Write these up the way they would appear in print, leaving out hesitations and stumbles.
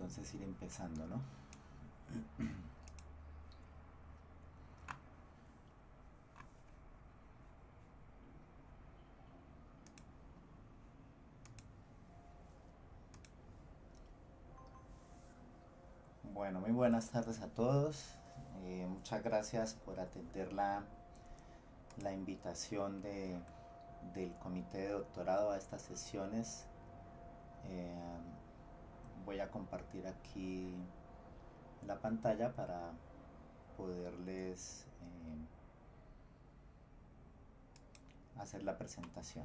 entonces ir empezando, ¿no? Bueno, muy buenas tardes a todos. Muchas gracias por atender la invitación del comité de doctorado a estas sesiones. Eh, Voy a compartir aquí la pantalla para poderles hacer la presentación.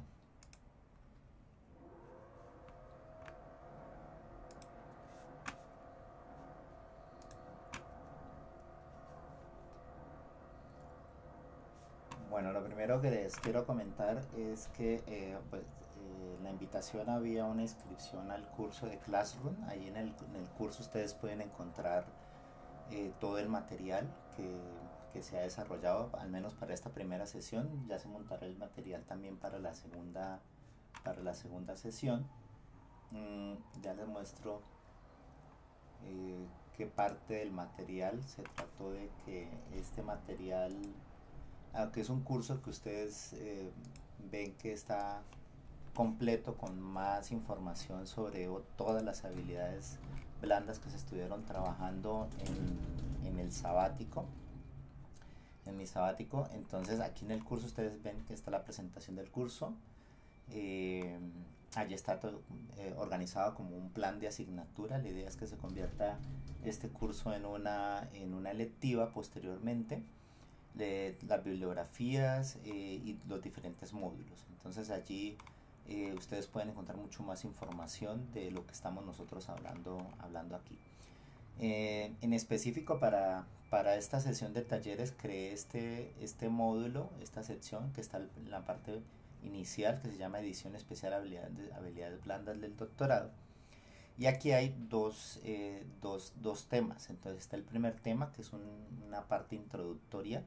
Bueno, lo primero que les quiero comentar es que la invitación había una inscripción al curso de Classroom. Ahí en el curso ustedes pueden encontrar todo el material que se ha desarrollado, al menos para esta primera sesión. Ya se montará el material también para la segunda sesión. Ya les muestro qué parte del material. Se trató de que este material, aunque es un curso que ustedes ven que está completo con más información sobre todas las habilidades blandas que se estuvieron trabajando en el sabático, en mi sabático. Entonces aquí en el curso ustedes ven que está la presentación del curso. eh, Allí está todo, organizado como un plan de asignatura. La idea es que se convierta este curso en una electiva posteriormente, de las bibliografías y los diferentes módulos. Entonces allí ustedes pueden encontrar mucho más información de lo que estamos nosotros hablando aquí. En específico para esta sesión de talleres creé este módulo, esta sección que está en la parte inicial, que se llama Edición Especial Habilidades Blandas del Doctorado. Y aquí hay dos temas. Entonces está el primer tema, que es una parte introductoria.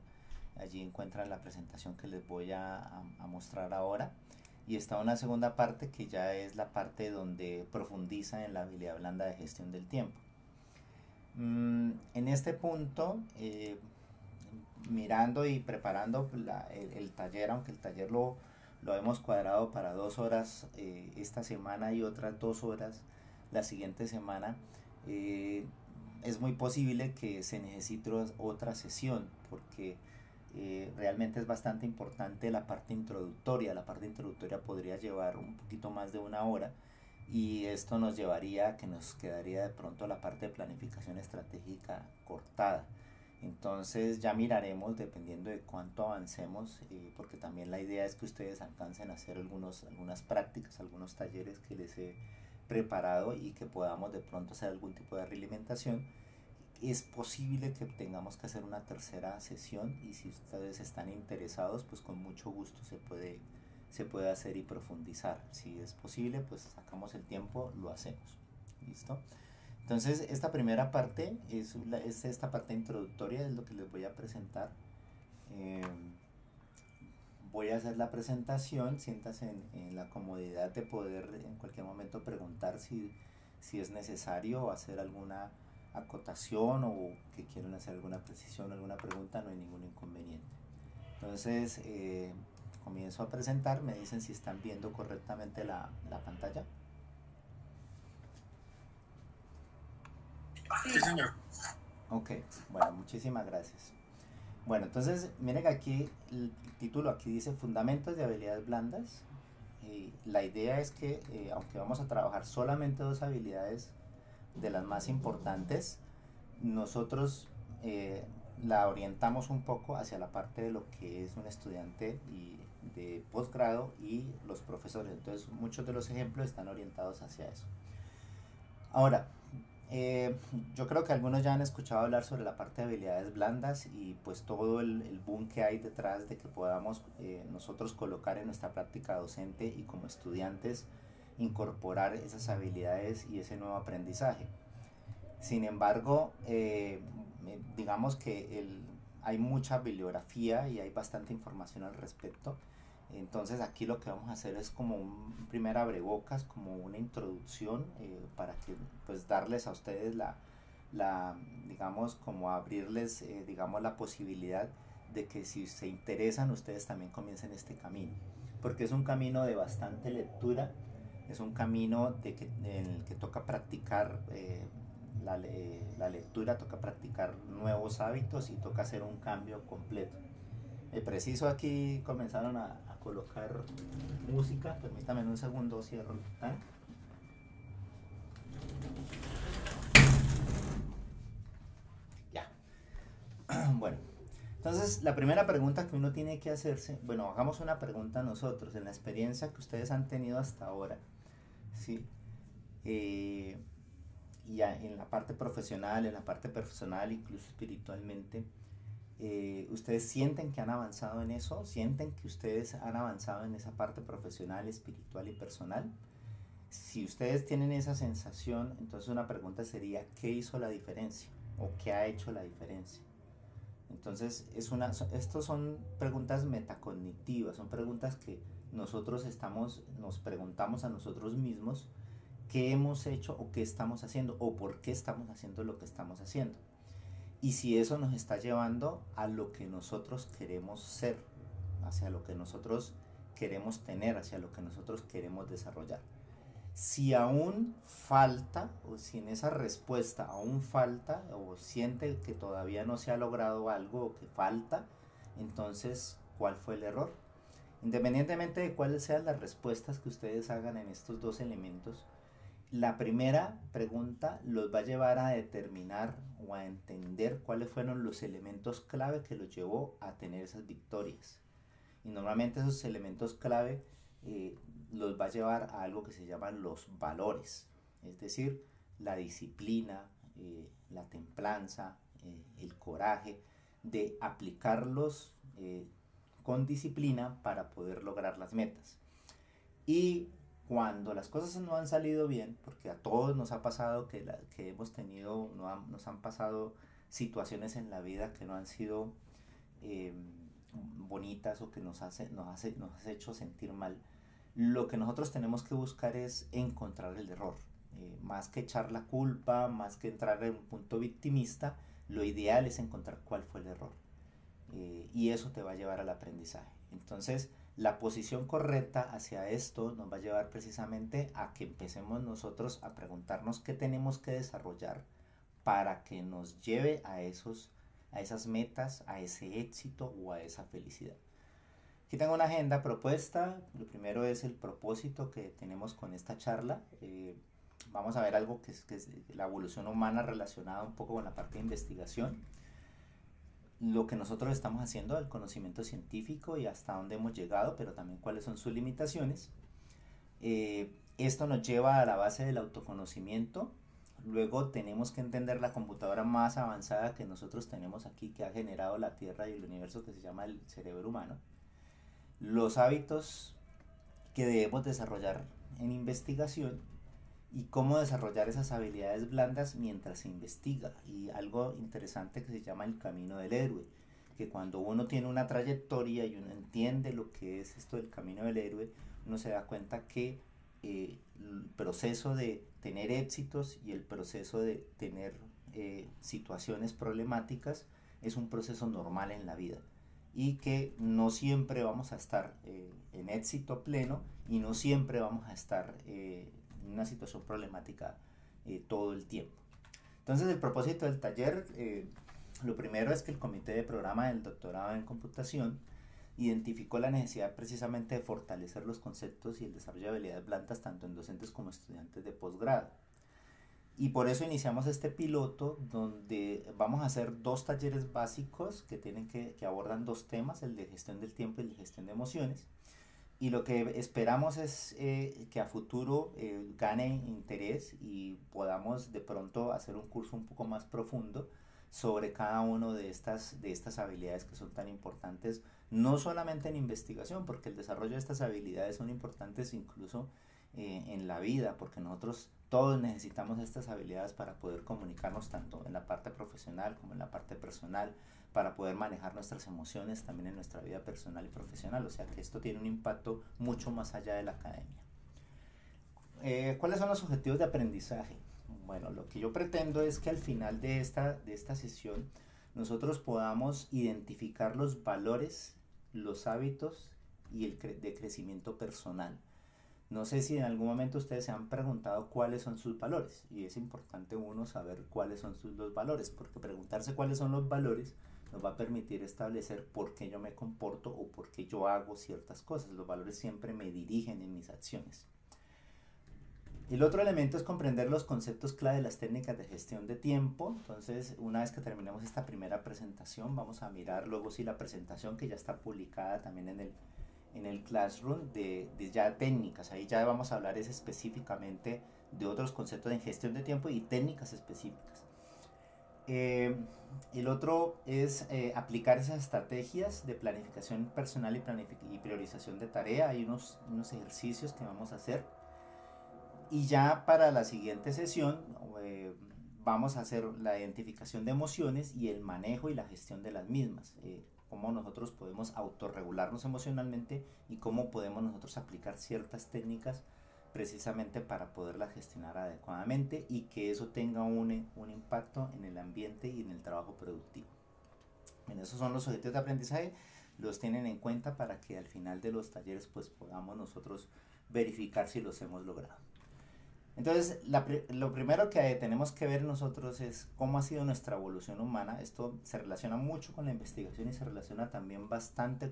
Allí encuentran la presentación que les voy a mostrar ahora. Y está una segunda parte que ya es la parte donde profundiza en la habilidad blanda de gestión del tiempo. En este punto, mirando y preparando el taller, aunque el taller lo hemos cuadrado para 2 horas esta semana y otras 2 horas la siguiente semana, es muy posible que se necesite otra sesión, porque realmente es bastante importante la parte introductoria. La parte introductoria podría llevar un poquito más de 1 hora, y esto nos llevaría a que nos quedaría de pronto la parte de planificación estratégica cortada. Entonces ya miraremos dependiendo de cuánto avancemos, porque también la idea es que ustedes alcancen a hacer algunas prácticas, algunos talleres que les he preparado, y que podamos de pronto hacer algún tipo de realimentación. Es posible que tengamos que hacer una tercera sesión, y si ustedes están interesados, pues con mucho gusto se puede hacer y profundizar. Si es posible, pues sacamos el tiempo, lo hacemos. ¿Listo? Entonces, esta primera parte es esta parte introductoria, es lo que les voy a presentar. Eh, Voy a hacer la presentación. Siéntase en la comodidad de poder en cualquier momento preguntar si es necesario hacer alguna acotación, o que quieren hacer alguna precisión, alguna pregunta. No hay ningún inconveniente. Entonces, comienzo a presentar. Me dicen si están viendo correctamente la pantalla. Sí, señor. Ok, bueno, muchísimas gracias. Bueno, entonces miren que aquí el título aquí dice Fundamentos de habilidades blandas. La idea es que, aunque vamos a trabajar solamente dos habilidades de las más importantes, nosotros la orientamos un poco hacia la parte de lo que es un estudiante de posgrado y los profesores. Entonces muchos de los ejemplos están orientados hacia eso. Ahora, eh, yo creo que algunos ya han escuchado hablar sobre la parte de habilidades blandas, y pues todo el boom que hay detrás de que podamos nosotros colocar en nuestra práctica docente y como estudiantes incorporar esas habilidades y ese nuevo aprendizaje. Sin embargo, digamos que hay mucha bibliografía y hay bastante información al respecto, Entonces aquí lo que vamos a hacer es como un primer abrebocas, como una introducción para que pues darles a ustedes la digamos como abrirles digamos la posibilidad de que si se interesan ustedes también comiencen este camino, porque es un camino de bastante lectura, es un camino en el que toca practicar la lectura, toca practicar nuevos hábitos y toca hacer un cambio completo. Preciso aquí comenzaron a colocar música, permítame un segundo, cierro el tanque. Ya. Bueno, entonces la primera pregunta que uno tiene que hacerse, bueno, hagamos una pregunta nosotros, en la experiencia que ustedes han tenido hasta ahora, ¿sí? Eh, y en la parte profesional, en la parte personal, incluso espiritualmente, ¿ustedes sienten que han avanzado en eso? ¿Sienten que ustedes han avanzado en esa parte profesional, espiritual y personal? Si ustedes tienen esa sensación, entonces una pregunta sería, ¿qué hizo la diferencia? ¿O qué ha hecho la diferencia? Entonces, estos son preguntas metacognitivas, son preguntas que nos preguntamos a nosotros mismos qué hemos hecho o qué estamos haciendo o por qué estamos haciendo lo que estamos haciendo. Y si eso nos está llevando a lo que nosotros queremos ser, hacia lo que nosotros queremos tener, hacia lo que nosotros queremos desarrollar. Si aún falta, o si en esa respuesta aún falta, o siente que todavía no se ha logrado algo o que falta, entonces, ¿cuál fue el error? Independientemente de cuáles sean las respuestas que ustedes hagan en estos dos elementos, la primera pregunta los va a llevar a determinar o a entender cuáles fueron los elementos clave que los llevó a tener esas victorias. Y normalmente esos elementos clave los va a llevar a algo que se llaman los valores, es decir, la disciplina, la templanza, el coraje, de aplicarlos con disciplina para poder lograr las metas. Y cuando las cosas no han salido bien, porque a todos nos ha pasado que hemos tenido, nos han pasado situaciones en la vida que no han sido eh, bonitas o que nos ha hecho sentir mal, lo que nosotros tenemos que buscar es encontrar el error. Más que echar la culpa, más que entrar en un punto victimista, lo ideal es encontrar cuál fue el error. Y eso te va a llevar al aprendizaje. Entonces, la posición correcta hacia esto nos va a llevar precisamente a que empecemos nosotros a preguntarnos qué tenemos que desarrollar para que nos lleve a esas metas, a ese éxito o a esa felicidad. Aquí tengo una agenda propuesta. Lo primero es el propósito que tenemos con esta charla. Vamos a ver algo que es la evolución humana relacionada un poco con la parte de investigación. Lo que nosotros estamos haciendo, el conocimiento científico y hasta dónde hemos llegado, pero también cuáles son sus limitaciones. Esto nos lleva a la base del autoconocimiento. Luego tenemos que entender la computadora más avanzada que nosotros tenemos aquí, que ha generado la Tierra y el universo, que se llama el cerebro humano. Los hábitos que debemos desarrollar en investigación y cómo desarrollar esas habilidades blandas mientras se investiga. Y algo interesante que se llama el camino del héroe, que cuando uno tiene una trayectoria y uno entiende lo que es esto del camino del héroe, uno se da cuenta que el proceso de tener éxitos y el proceso de tener situaciones problemáticas es un proceso normal en la vida y que no siempre vamos a estar en éxito pleno y no siempre vamos a estar en una situación problemática todo el tiempo. Entonces el propósito del taller, lo primero es que el comité de programa del doctorado en computación identificó la necesidad precisamente de fortalecer los conceptos y el desarrollo de habilidades blandas tanto en docentes como estudiantes de posgrado. Y por eso iniciamos este piloto donde vamos a hacer dos talleres básicos que abordan dos temas, el de gestión del tiempo y el de gestión de emociones. Y lo que esperamos es que a futuro gane interés y podamos de pronto hacer un curso un poco más profundo sobre cada una de estas habilidades que son tan importantes, no solamente en investigación, porque el desarrollo de estas habilidades son importantes incluso en la vida, porque nosotros todos necesitamos estas habilidades para poder comunicarnos tanto en la parte profesional como en la parte personal, para poder manejar nuestras emociones también en nuestra vida personal y profesional. O sea que esto tiene un impacto mucho más allá de la academia. ¿Cuáles son los objetivos de aprendizaje? Bueno, lo que yo pretendo es que al final de esta sesión nosotros podamos identificar los valores, los hábitos y de crecimiento personal. No sé si en algún momento ustedes se han preguntado cuáles son sus valores, y es importante uno saber cuáles son los valores, porque preguntarse cuáles son los valores nos va a permitir establecer por qué yo me comporto o por qué yo hago ciertas cosas. Los valores siempre me dirigen en mis acciones. El otro elemento es comprender los conceptos clave de las técnicas de gestión de tiempo. Entonces, una vez que terminemos esta primera presentación, vamos a mirar luego si la presentación que ya está publicada también en el Classroom de ya técnicas. Ahí ya vamos a hablar específicamente de otros conceptos de gestión de tiempo y técnicas específicas. El otro es aplicar esas estrategias de planificación personal y priorización de tarea. Hay unos ejercicios que vamos a hacer. Y ya para la siguiente sesión vamos a hacer la identificación de emociones y el manejo y la gestión de las mismas. Cómo nosotros podemos autorregularnos emocionalmente y cómo podemos nosotros aplicar ciertas técnicas precisamente para poderlas gestionar adecuadamente y que eso tenga un impacto en el ambiente y en el trabajo productivo. Bueno, esos son los objetivos de aprendizaje, los tienen en cuenta para que al final de los talleres pues podamos nosotros verificar si los hemos logrado. Entonces, lo primero que tenemos que ver nosotros es cómo ha sido nuestra evolución humana. Esto se relaciona mucho con la investigación y se relaciona también bastante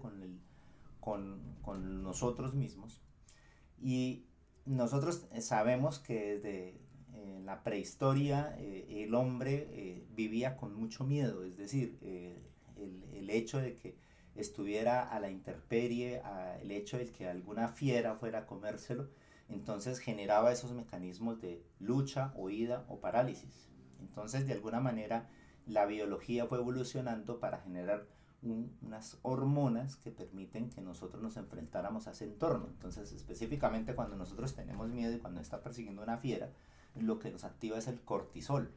con nosotros mismos. Y nosotros sabemos que desde la prehistoria el hombre vivía con mucho miedo, es decir, el hecho de que estuviera a la intemperie, el hecho de que alguna fiera fuera a comérselo, entonces generaba esos mecanismos de lucha, huida o parálisis. Entonces, de alguna manera, la biología fue evolucionando para generar unas hormonas que permiten que nosotros nos enfrentáramos a ese entorno. Entonces, específicamente cuando nosotros tenemos miedo y cuando está persiguiendo una fiera, lo que nos activa es el cortisol.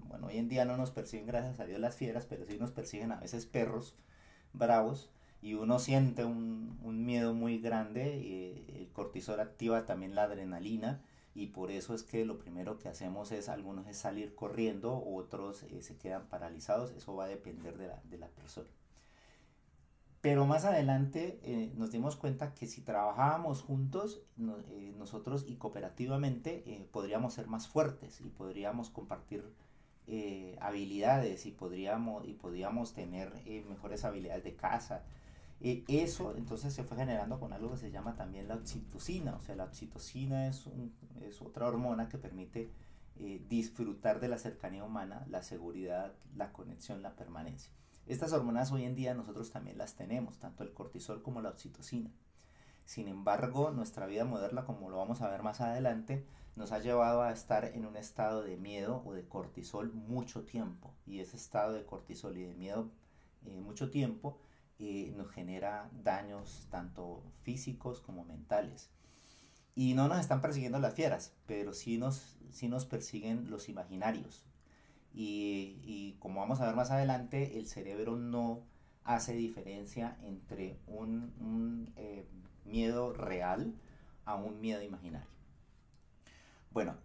Bueno, hoy en día no nos persiguen, gracias a Dios, las fieras, pero sí nos persiguen a veces perros bravos y uno siente un miedo muy grande. El cortisol activa también la adrenalina y por eso es que lo primero que hacemos es, algunos es salir corriendo, otros se quedan paralizados. Eso va a depender de la persona. Pero más adelante nos dimos cuenta que si trabajábamos juntos, nosotros y cooperativamente, podríamos ser más fuertes y podríamos compartir habilidades y podríamos tener mejores habilidades de caza. Eso entonces se fue generando con algo que se llama también la oxitocina. O sea, la oxitocina es otra hormona que permite disfrutar de la cercanía humana, la seguridad, la conexión, la permanencia. Estas hormonas hoy en día nosotros también las tenemos, tanto el cortisol como la oxitocina. Sin embargo, nuestra vida moderna, como lo vamos a ver más adelante, nos ha llevado a estar en un estado de miedo o de cortisol mucho tiempo. Y ese estado de cortisol y de miedo mucho tiempo nos genera daños tanto físicos como mentales. Y no nos están persiguiendo las fieras, pero sí nos persiguen los imaginarios. Y como vamos a ver más adelante, el cerebro no hace diferencia entre un miedo real a un miedo imaginario. Bueno,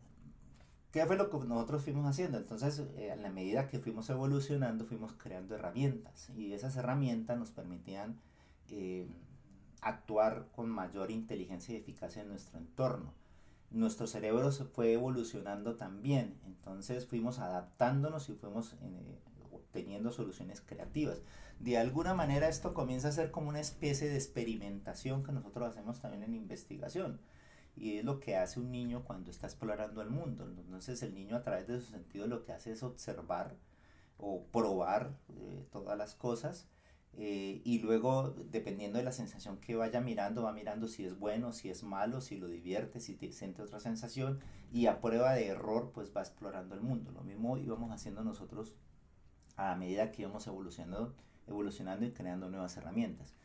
¿qué fue lo que nosotros fuimos haciendo? Entonces, a la medida que fuimos evolucionando, fuimos creando herramientas y esas herramientas nos permitían eh, actuar con mayor inteligencia y eficacia en nuestro entorno. Nuestro cerebro se fue evolucionando también, entonces fuimos adaptándonos y fuimos obteniendo soluciones creativas. De alguna manera esto comienza a ser como una especie de experimentación que nosotros hacemos también en investigación. Y es lo que hace un niño cuando está explorando el mundo. Entonces el niño, a través de sus sentidos, lo que hace es observar o probar todas las cosas, y luego, dependiendo de la sensación que vaya mirando, va mirando si es bueno, si es malo, si lo divierte, si siente otra sensación, y a prueba de error pues va explorando el mundo. Lo mismo íbamos haciendo nosotros a medida que íbamos evolucionando y creando nuevas herramientas.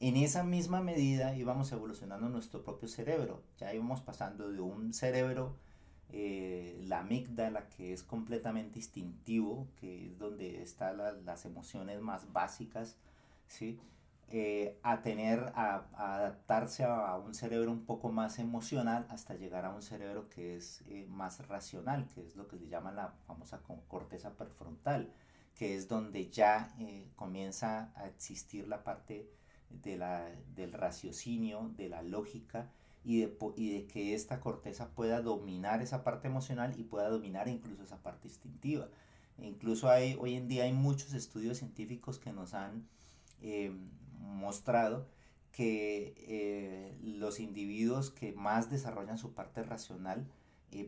En esa misma medida íbamos evolucionando nuestro propio cerebro, ya íbamos pasando de un cerebro, la amígdala, que es completamente instintivo, que es donde están las emociones más básicas, ¿sí? A adaptarse a un cerebro un poco más emocional hasta llegar a un cerebro que es más racional, que es lo que se llama la famosa corteza prefrontal, que es donde ya comienza a existir la parte del raciocinio, de la lógica y de que esta corteza pueda dominar esa parte emocional y pueda dominar incluso esa parte instintiva. Incluso hoy en día hay muchos estudios científicos que nos han eh, mostrado que los individuos que más desarrollan su parte racional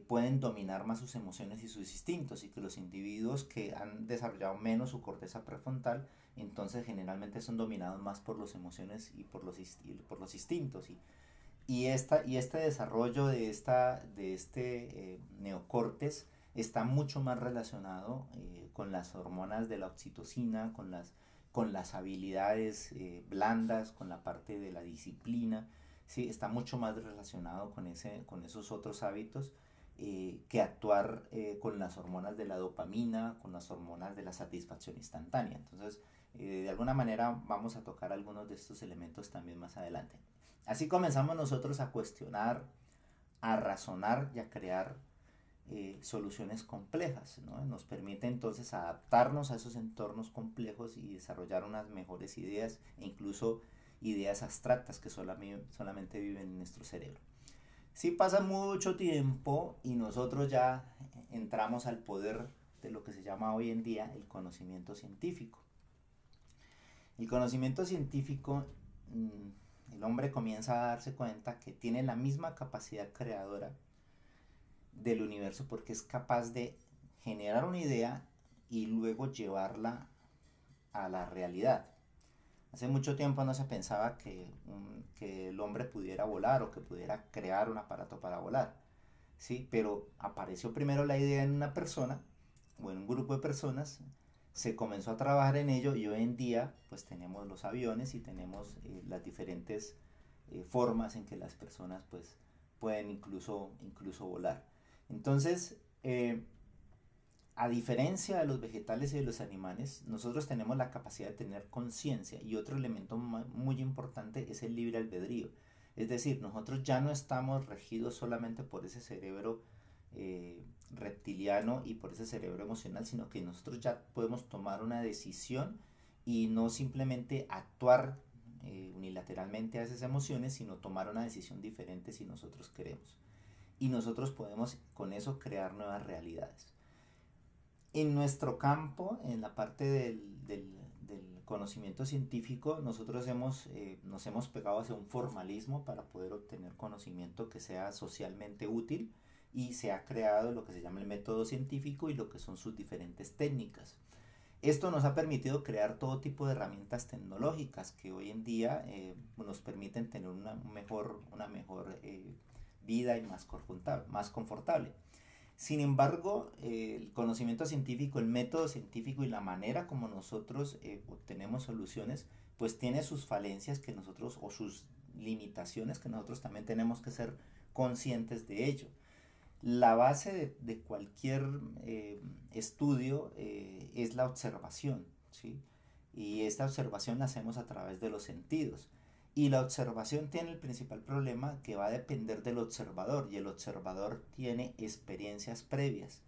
pueden dominar más sus emociones y sus instintos, y que los individuos que han desarrollado menos su corteza prefrontal entonces generalmente son dominados más por las emociones y por los instintos. Y este desarrollo de este neocortes está mucho más relacionado con las hormonas de la oxitocina, con las habilidades blandas, con la parte de la disciplina. ¿Sí? Está mucho más relacionado con esos otros hábitos que actuar con las hormonas de la dopamina, con las hormonas de la satisfacción instantánea. Entonces, de alguna manera vamos a tocar algunos de estos elementos también más adelante. Así comenzamos nosotros a cuestionar, a razonar y a crear soluciones complejas, ¿no? Nos permite entonces adaptarnos a esos entornos complejos y desarrollar unas mejores ideas e incluso ideas abstractas que solamente viven en nuestro cerebro. Si pasa mucho tiempo y nosotros ya entramos al poder de lo que se llama hoy en día el conocimiento científico. El conocimiento científico, el hombre comienza a darse cuenta que tiene la misma capacidad creadora del universo, porque es capaz de generar una idea y luego llevarla a la realidad. Hace mucho tiempo no se pensaba que el hombre pudiera volar o que pudiera crear un aparato para volar, ¿sí? Pero apareció primero la idea en una persona o en un grupo de personas, se comenzó a trabajar en ello y hoy en día pues tenemos los aviones y tenemos las diferentes formas en que las personas pues pueden incluso volar. Entonces, a diferencia de los vegetales y de los animales, nosotros tenemos la capacidad de tener conciencia, y otro elemento muy importante es el libre albedrío. Es decir, nosotros ya no estamos regidos solamente por ese cerebro reptiliano y por ese cerebro emocional, sino que nosotros ya podemos tomar una decisión y no simplemente actuar unilateralmente a esas emociones, sino tomar una decisión diferente si nosotros queremos. Y nosotros podemos con eso crear nuevas realidades. En nuestro campo, en la parte del conocimiento científico, nosotros nos hemos pegado hacia un formalismo para poder obtener conocimiento que sea socialmente útil, y se ha creado lo que se llama el método científico y lo que son sus diferentes técnicas. Esto nos ha permitido crear todo tipo de herramientas tecnológicas que hoy en día nos permiten tener una mejor vida y más confortable. Sin embargo, el conocimiento científico, el método científico y la manera como nosotros obtenemos soluciones, pues tiene sus falencias que nosotros, o sus limitaciones, que nosotros también tenemos que ser conscientes de ello. La base de cualquier estudio es la observación, ¿sí? Y esta observación la hacemos a través de los sentidos. Y la observación tiene el principal problema que va a depender del observador, y el observador tiene experiencias previas,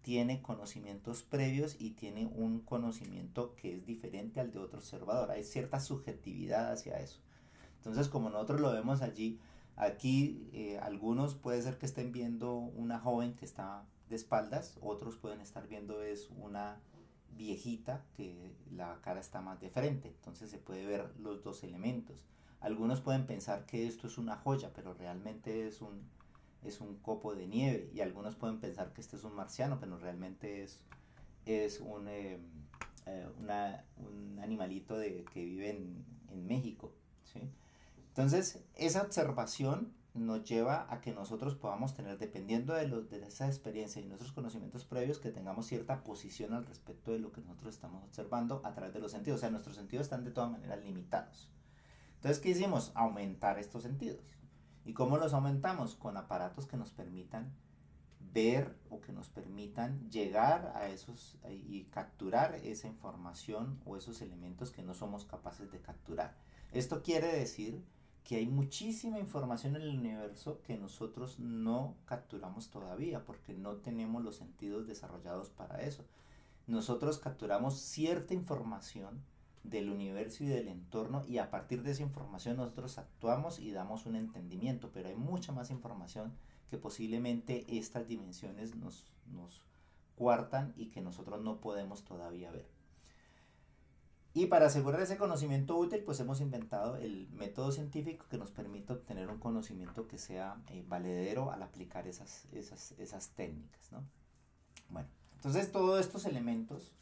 tiene conocimientos previos y tiene un conocimiento que es diferente al de otro observador. Hay cierta subjetividad hacia eso. Entonces, como nosotros lo vemos allí, aquí algunos puede ser que estén viendo una joven que está de espaldas, otros pueden estar viendo es una viejita que la cara está más de frente, entonces se puede ver los dos elementos. Algunos pueden pensar que esto es una joya, pero realmente es un copo de nieve, y algunos pueden pensar que este es un marciano, pero realmente es un animalito que vive en México, ¿sí? Entonces, esa observación nos lleva a que nosotros podamos tener, dependiendo de esa experiencia y nuestros conocimientos previos, que tengamos cierta posición al respecto de lo que nosotros estamos observando a través de los sentidos. O sea, nuestros sentidos están de todas maneras limitados. Entonces, ¿qué hicimos? Aumentar estos sentidos. ¿Y cómo los aumentamos? Con aparatos que nos permitan ver o que nos permitan llegar a esos y capturar esa información o esos elementos que no somos capaces de capturar. Esto quiere decir que hay muchísima información en el universo que nosotros no capturamos todavía porque no tenemos los sentidos desarrollados para eso. Nosotros capturamos cierta información del universo y del entorno y a partir de esa información nosotros actuamos y damos un entendimiento, pero hay mucha más información que posiblemente estas dimensiones nos cuartan y que nosotros no podemos todavía ver. Y para asegurar ese conocimiento útil, pues hemos inventado el método científico que nos permite obtener un conocimiento que sea valedero al aplicar esas técnicas, ¿no? Bueno, entonces todos estos elementos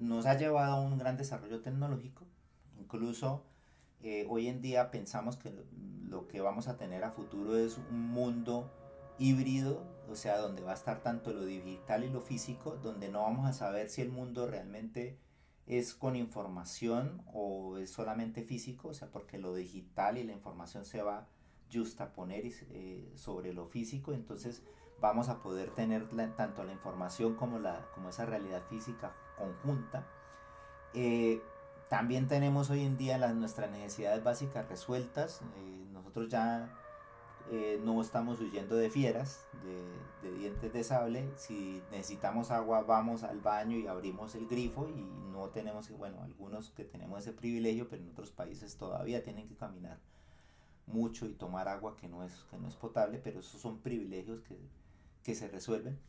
nos ha llevado a un gran desarrollo tecnológico. Incluso hoy en día pensamos que lo que vamos a tener a futuro es un mundo híbrido, o sea, donde va a estar tanto lo digital y lo físico, donde no vamos a saber si el mundo realmente es con información o es solamente físico, o sea, porque lo digital y la información se va a justaponer sobre lo físico, entonces vamos a poder tener tanto la información como esa realidad física conjunta. Eh, También tenemos hoy en día nuestras necesidades básicas resueltas. Nosotros ya no estamos huyendo de fieras, de dientes de sable. Si necesitamos agua, vamos al baño y abrimos el grifo y no tenemos que, bueno, algunos que tenemos ese privilegio, pero en otros países todavía tienen que caminar mucho y tomar agua que no es potable, pero esos son privilegios que se resuelven.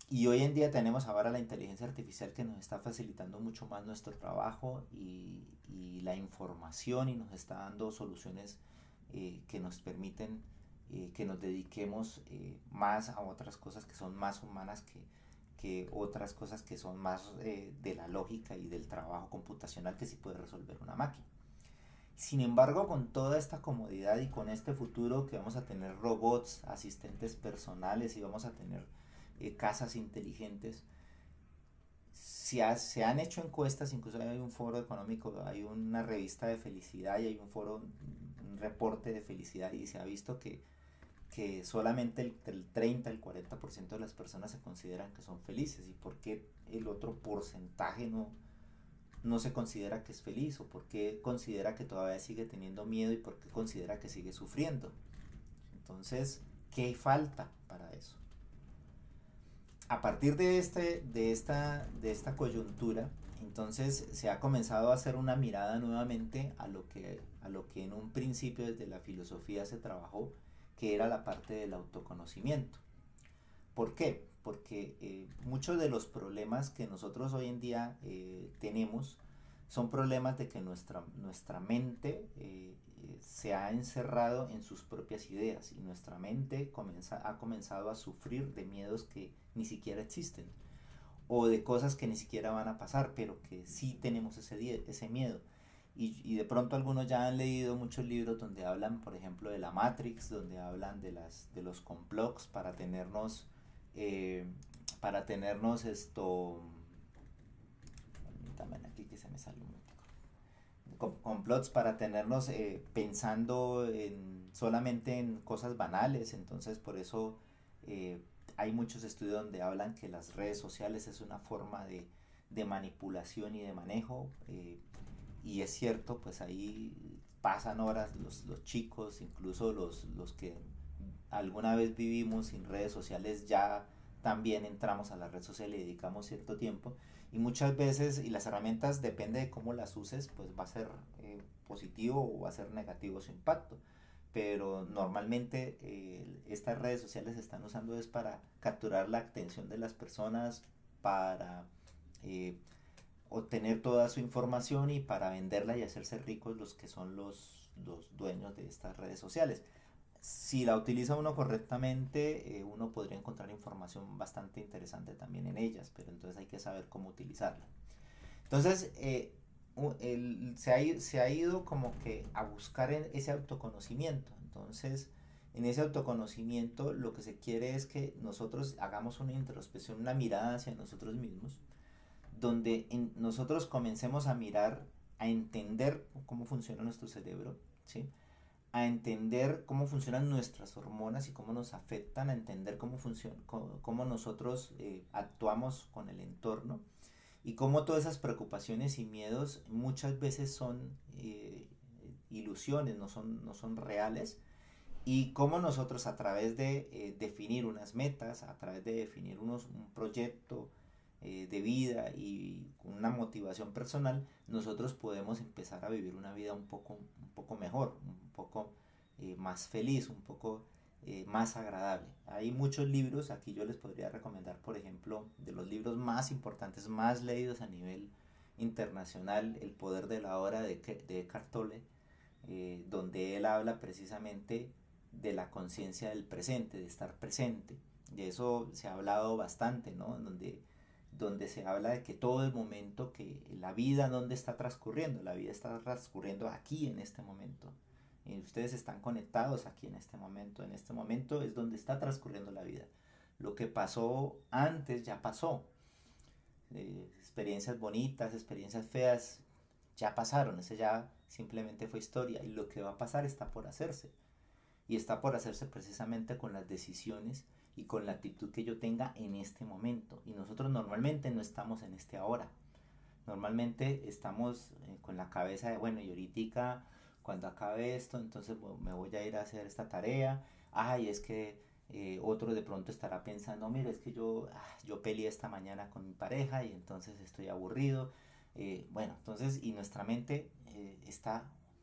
Y hoy en día tenemos ahora la inteligencia artificial que nos está facilitando mucho más nuestro trabajo y la información y nos está dando soluciones que nos permiten que nos dediquemos más a otras cosas que son más humanas que otras cosas que son más de la lógica y del trabajo computacional que sí puede resolver una máquina. Sin embargo, con toda esta comodidad y con este futuro que vamos a tener robots, asistentes personales y vamos a tener casas inteligentes, se han hecho encuestas, incluso hay un foro económico, hay una revista de felicidad y hay un foro, un reporte de felicidad y se ha visto que solamente el 30, el 40% de las personas se consideran que son felices y por qué el otro porcentaje no se considera que es feliz o por qué considera que todavía sigue teniendo miedo y por qué considera que sigue sufriendo. Entonces, ¿qué falta para eso? A partir de esta coyuntura, entonces se ha comenzado a hacer una mirada nuevamente a lo que en un principio desde la filosofía se trabajó, que era la parte del autoconocimiento. ¿Por qué? Porque muchos de los problemas que nosotros hoy en día tenemos son problemas de que nuestra mente se ha encerrado en sus propias ideas y nuestra mente ha comenzado a sufrir de miedos que ni siquiera existen o de cosas que ni siquiera van a pasar, pero que sí tenemos ese miedo. Y de pronto algunos ya han leído muchos libros donde hablan, por ejemplo, de la Matrix, donde hablan de los complots eh, para tenernos esto, también aquí que se me sale un complots para tenernos pensando solamente en cosas banales, entonces por eso hay muchos estudios donde hablan que las redes sociales es una forma de manipulación y de manejo, y es cierto, pues ahí pasan horas los chicos, incluso los que alguna vez vivimos sin redes sociales, ya también entramos a la red social y dedicamos cierto tiempo. Y muchas veces, y las herramientas depende de cómo las uses, pues va a ser positivo o va a ser negativo su impacto. Pero normalmente estas redes sociales se están usando es para capturar la atención de las personas, para eh, obtener toda su información y para venderla y hacerse ricos los que son los dueños de estas redes sociales. Si la utiliza uno correctamente, uno podría encontrar información bastante interesante también en ellas, pero entonces hay que saber cómo utilizarla. Entonces, se ha ido como que a buscar ese autoconocimiento. Entonces, en ese autoconocimiento lo que se quiere es que nosotros hagamos una introspección, una mirada hacia nosotros mismos, donde nosotros comencemos a mirar a entender cómo funciona nuestro cerebro, ¿sí? A entender cómo funcionan nuestras hormonas y cómo nos afectan, a entender cómo, cómo nosotros actuamos con el entorno y cómo todas esas preocupaciones y miedos muchas veces son ilusiones, no son reales, y cómo nosotros a través de definir unas metas, a través de definir un proyecto de vida y una motivación personal, nosotros podemos empezar a vivir una vida un poco mejor, un poco más feliz, un poco más agradable. Hay muchos libros, aquí yo les podría recomendar, por ejemplo, de los libros más importantes, más leídos a nivel internacional, El poder de la hora de Eckhart Tolle, donde él habla precisamente de la conciencia del presente, de estar presente. De eso se ha hablado bastante, ¿no? Donde se habla de que todo el momento, que la vida, ¿dónde está transcurriendo? La vida está transcurriendo aquí, en este momento. Y ustedes están conectados aquí en este momento es donde está transcurriendo la vida. Lo que pasó antes ya pasó. Experiencias bonitas, experiencias feas, ya pasaron, eso ya simplemente fue historia y lo que va a pasar está por hacerse. Y está por hacerse precisamente con las decisiones y con la actitud que yo tenga en este momento. Y nosotros normalmente no estamos en este ahora. Normalmente estamos con la cabeza de, bueno, y ahorita cuando acabe esto, entonces me voy a ir a hacer esta tarea. Ay, es que otro de pronto estará pensando, mira, es que yo peleé esta mañana con mi pareja y entonces estoy aburrido. Bueno, entonces, y nuestra mente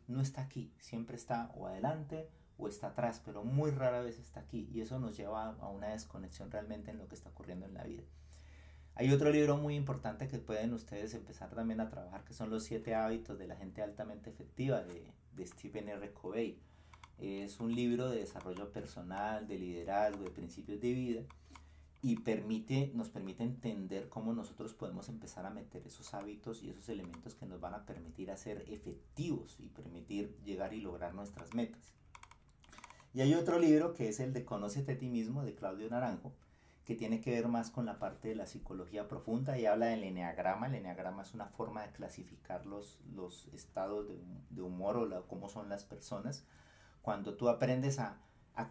no está aquí, siempre está o adelante o está atrás, pero muy rara vez está aquí. Y eso nos lleva a una desconexión realmente en lo que está ocurriendo en la vida. Hay otro libro muy importante que pueden ustedes empezar también a trabajar, que son Los 7 hábitos de la gente altamente efectiva de Stephen R. Covey. Es un libro de desarrollo personal, de liderazgo, de principios de vida y nos permite entender cómo nosotros podemos empezar a meter esos hábitos y esos elementos que nos van a permitir a ser efectivos y permitir llegar y lograr nuestras metas. Y hay otro libro que es el de Conócete a ti mismo, de Claudio Naranjo, que tiene que ver más con la parte de la psicología profunda y habla del eneagrama. El eneagrama es una forma de clasificar los estados de humor o cómo son las personas. Cuando tú aprendes a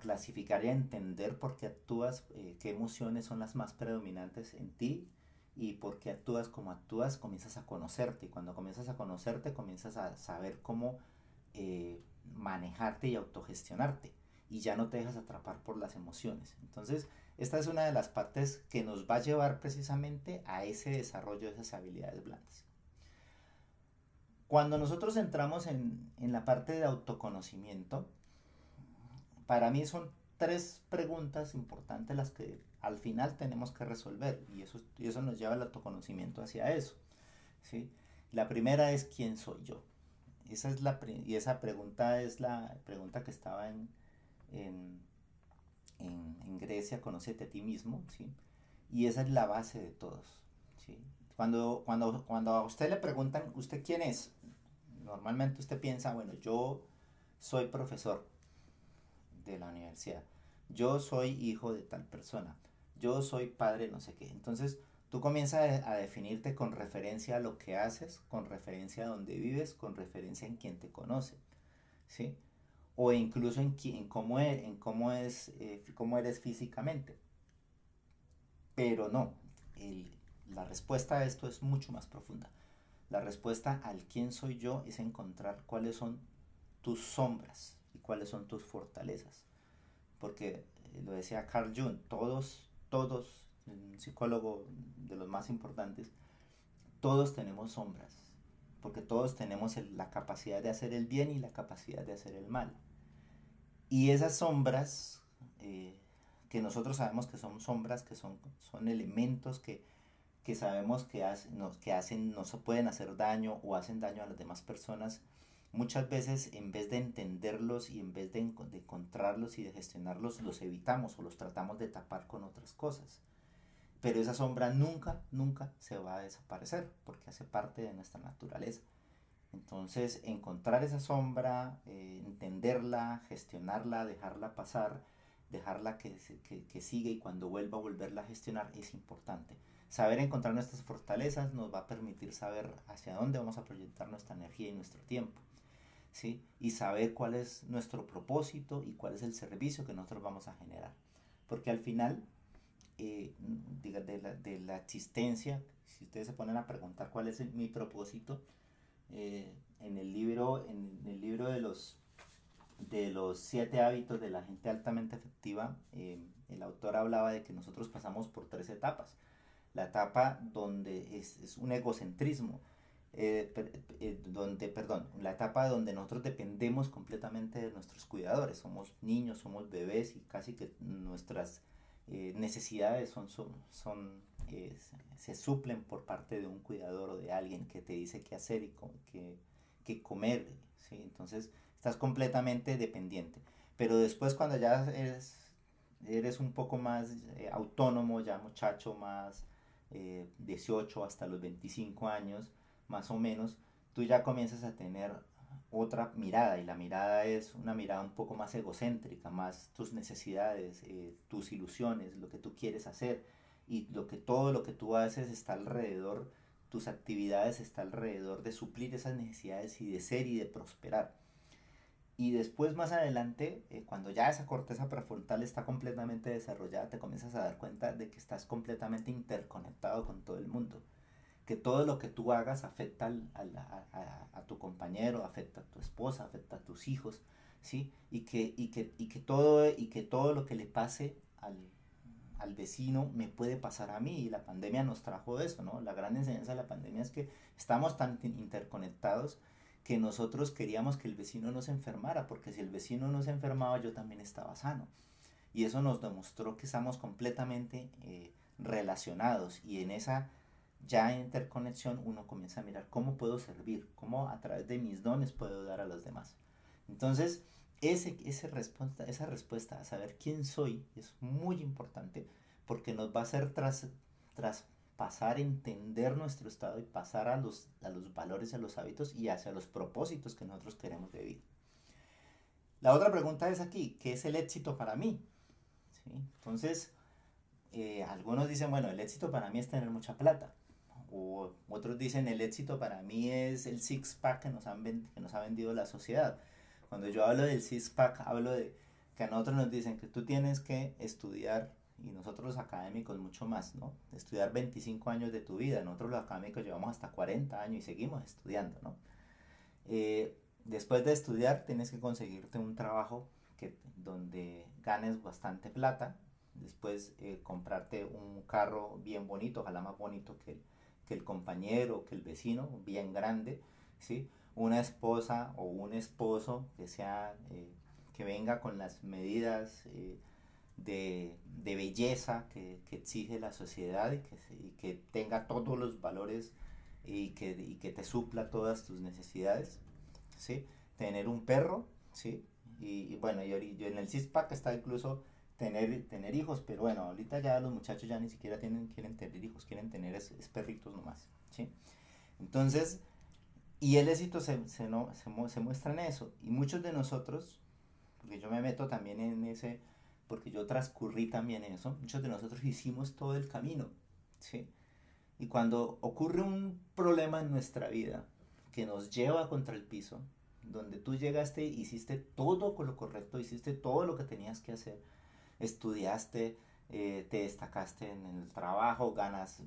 clasificar y a entender por qué actúas, qué emociones son las más predominantes en ti y por qué actúas como actúas, comienzas a conocerte. Y cuando comienzas a conocerte, comienzas a saber cómo manejarte y autogestionarte. Y ya no te dejas atrapar por las emociones. Entonces, esta es una de las partes que nos va a llevar precisamente a ese desarrollo de esas habilidades blandas. Cuando nosotros entramos en la parte de autoconocimiento, para mí son 3 preguntas importantes las que al final tenemos que resolver y eso nos lleva al autoconocimiento hacia eso, ¿sí? La primera es ¿quién soy yo? Y esa pregunta es la pregunta que estaba en, en Grecia, conócete a ti mismo, ¿sí? Y esa es la base de todos, ¿sí? Cuando a usted le preguntan, ¿usted quién es? Normalmente usted piensa, bueno, yo soy profesor de la universidad, yo soy hijo de tal persona, yo soy padre no sé qué. Entonces tú comienzas a definirte con referencia a lo que haces, con referencia a dónde vives, con referencia en quien te conoce, ¿sí? O incluso cómo eres físicamente. Pero no, el, la respuesta a esto es mucho más profunda. La respuesta al quién soy yo es encontrar cuáles son tus sombras y cuáles son tus fortalezas. Porque lo decía Carl Jung, todos, un psicólogo de los más importantes, todos tenemos sombras. Porque todos tenemos la capacidad de hacer el bien y la capacidad de hacer el mal. Y esas sombras, que nosotros sabemos que son sombras, son elementos que sabemos nos pueden hacer daño o hacen daño a las demás personas, muchas veces en vez de entenderlos y en vez de encontrarlos y de gestionarlos, los evitamos o los tratamos de tapar con otras cosas. Pero esa sombra nunca se va a desaparecer porque hace parte de nuestra naturaleza. Entonces, encontrar esa sombra, entenderla, gestionarla, dejarla pasar, dejarla que siga y cuando vuelva a volverla a gestionar es importante. Saber encontrar nuestras fortalezas nos va a permitir saber hacia dónde vamos a proyectar nuestra energía y nuestro tiempo, ¿sí? Y saber cuál es nuestro propósito y cuál es el servicio que nosotros vamos a generar. Porque al final, de la existencia, si ustedes se ponen a preguntar cuál es mi propósito, en el libro de los 7 hábitos de la gente altamente efectiva, el autor hablaba de que nosotros pasamos por 3 etapas. La etapa donde es un egocentrismo, la etapa donde nosotros dependemos completamente de nuestros cuidadores. Somos niños, somos bebés y casi que nuestras necesidades se suplen por parte de un cuidador o de alguien que te dice qué hacer y qué comer, ¿sí? Entonces estás completamente dependiente. Pero después cuando ya eres un poco más autónomo, ya muchacho, más 18 hasta los 25 años, más o menos, tú ya comienzas a tener otra mirada y la mirada es una mirada un poco más egocéntrica, más tus necesidades, tus ilusiones, lo que tú quieres hacer y todo lo que tú haces está alrededor, tus actividades está alrededor de suplir esas necesidades y de ser y de prosperar. Y después más adelante, cuando ya esa corteza prefrontal está completamente desarrollada, te comienzas a dar cuenta de que estás completamente interconectado con todo el mundo, que todo lo que tú hagas afecta a tu compañero, afecta a tu esposa, afecta a tus hijos, ¿sí? Y que todo lo que le pase al vecino me puede pasar a mí, y la pandemia nos trajo eso, ¿no? La gran enseñanza de la pandemia es que estamos tan interconectados que nosotros queríamos que el vecino no se enfermara, porque si el vecino no se enfermaba yo también estaba sano. Y eso nos demostró que estamos completamente relacionados, y en esa ya interconexión uno comienza a mirar cómo puedo servir, cómo a través de mis dones puedo dar a los demás. Entonces, esa respuesta a saber quién soy es muy importante, porque nos va a hacer traspasar, entender nuestro estado y pasar a los valores, a los hábitos y hacia los propósitos que nosotros queremos de vida. La otra pregunta es aquí, ¿qué es el éxito para mí? ¿Sí? Entonces, algunos dicen, bueno, el éxito para mí es tener mucha plata. O otros dicen, el éxito para mí es el six-pack que nos ha vendido la sociedad. Cuando yo hablo del six-pack, hablo de que a nosotros nos dicen que tú tienes que estudiar, y nosotros los académicos mucho más, ¿no? Estudiar 25 años de tu vida. Nosotros los académicos llevamos hasta 40 años y seguimos estudiando, ¿no? Después de estudiar tienes que conseguirte un trabajo donde ganes bastante plata. Después comprarte un carro bien bonito, ojalá más bonito que el compañero, que el vecino, bien grande, ¿sí? Una esposa o un esposo que venga con las medidas de belleza que exige la sociedad, y que tenga todos los valores y que te supla todas tus necesidades, ¿sí? Tener un perro, ¿sí? Y bueno, yo en el CISPAC está incluso tener hijos, pero bueno, ahorita ya los muchachos ya ni siquiera quieren tener hijos, quieren tener es perritos nomás, ¿sí? Entonces, y el éxito se muestra en eso. Y muchos de nosotros, porque yo me meto también en ese, porque yo transcurrí también eso, muchos de nosotros hicimos todo el camino, ¿sí? Y cuando ocurre un problema en nuestra vida que nos lleva contra el piso, donde tú llegaste, hiciste todo con lo correcto, hiciste todo lo que tenías que hacer, estudiaste, te destacaste en el trabajo, ganas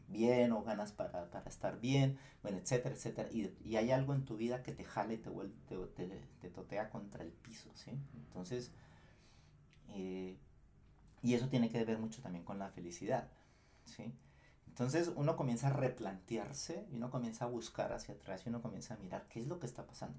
bien o ganas para estar bien, bueno, etcétera, etcétera. Y hay algo en tu vida que te jale y te totea contra el piso, ¿sí? Entonces, eh, y eso tiene que ver mucho también con la felicidad, ¿sí? Entonces uno comienza a replantearse y uno comienza a buscar hacia atrás y uno comienza a mirar qué es lo que está pasando.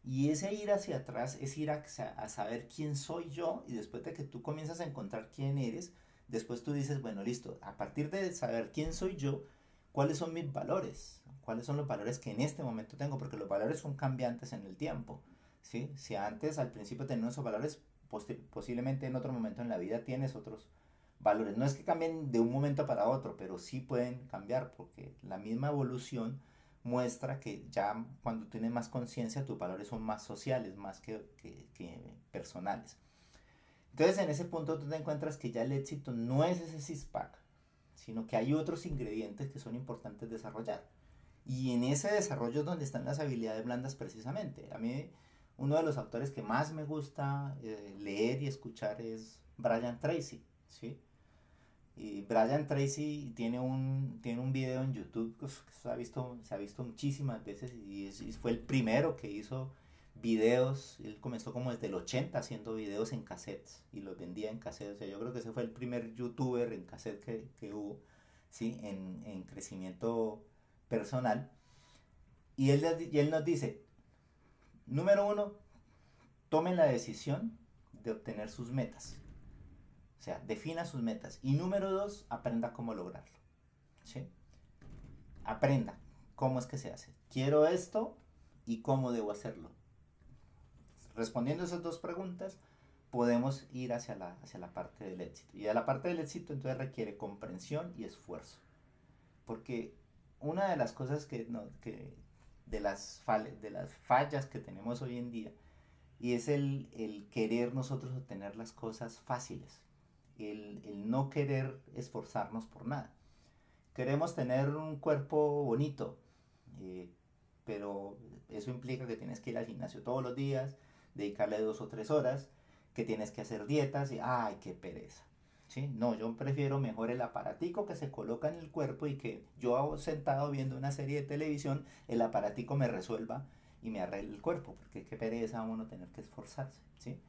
Y ese ir hacia atrás es ir a saber quién soy yo, y después de que tú comienzas a encontrar quién eres, después tú dices, bueno, listo, a partir de saber quién soy yo, cuáles son mis valores, cuáles son los valores que en este momento tengo, porque los valores son cambiantes en el tiempo, ¿sí? Si antes al principio tenías esos valores, posiblemente en otro momento en la vida tienes otros valores. No es que cambien de un momento para otro, pero sí pueden cambiar, porque la misma evolución muestra que ya cuando tienes más conciencia tus valores son más sociales, más que personales. Entonces en ese punto tú te encuentras que ya el éxito no es ese six-pack, sino que hay otros ingredientes que son importantes desarrollar. Y en ese desarrollo es donde están las habilidades blandas precisamente. A mí uno de los autores que más me gusta leer y escuchar es Brian Tracy, ¿sí? Y Brian Tracy tiene un video en YouTube que se ha visto muchísimas veces y fue el primero que hizo videos. Él comenzó como desde el 80 haciendo videos en cassettes y los vendía en cassettes. O sea, yo creo que ese fue el primer youtuber en cassette que hubo, ¿sí? En crecimiento personal. Y él nos dice, número uno, tomen la decisión de obtener sus metas. O sea, defina sus metas. Y número dos, aprenda cómo lograrlo. ¿Sí? Aprenda cómo es que se hace. Quiero esto y cómo debo hacerlo. Respondiendo esas dos preguntas, podemos ir hacia la parte del éxito. Y a la parte del éxito entonces requiere comprensión y esfuerzo. Porque una de las cosas de las fallas que tenemos hoy en día, y es el querer nosotros obtener las cosas fáciles, el no querer esforzarnos por nada. Queremos tener un cuerpo bonito, eh, pero eso implica que tienes que ir al gimnasio todos los días, dedicarle 2 o 3 horas, que tienes que hacer dietas y ¡ay, qué pereza! ¿Sí? No, yo prefiero mejor el aparatico que se coloca en el cuerpo y que yo sentado viendo una serie de televisión, el aparatico me resuelva y me arregle el cuerpo, porque qué pereza uno tener que esforzarse, ¿sí?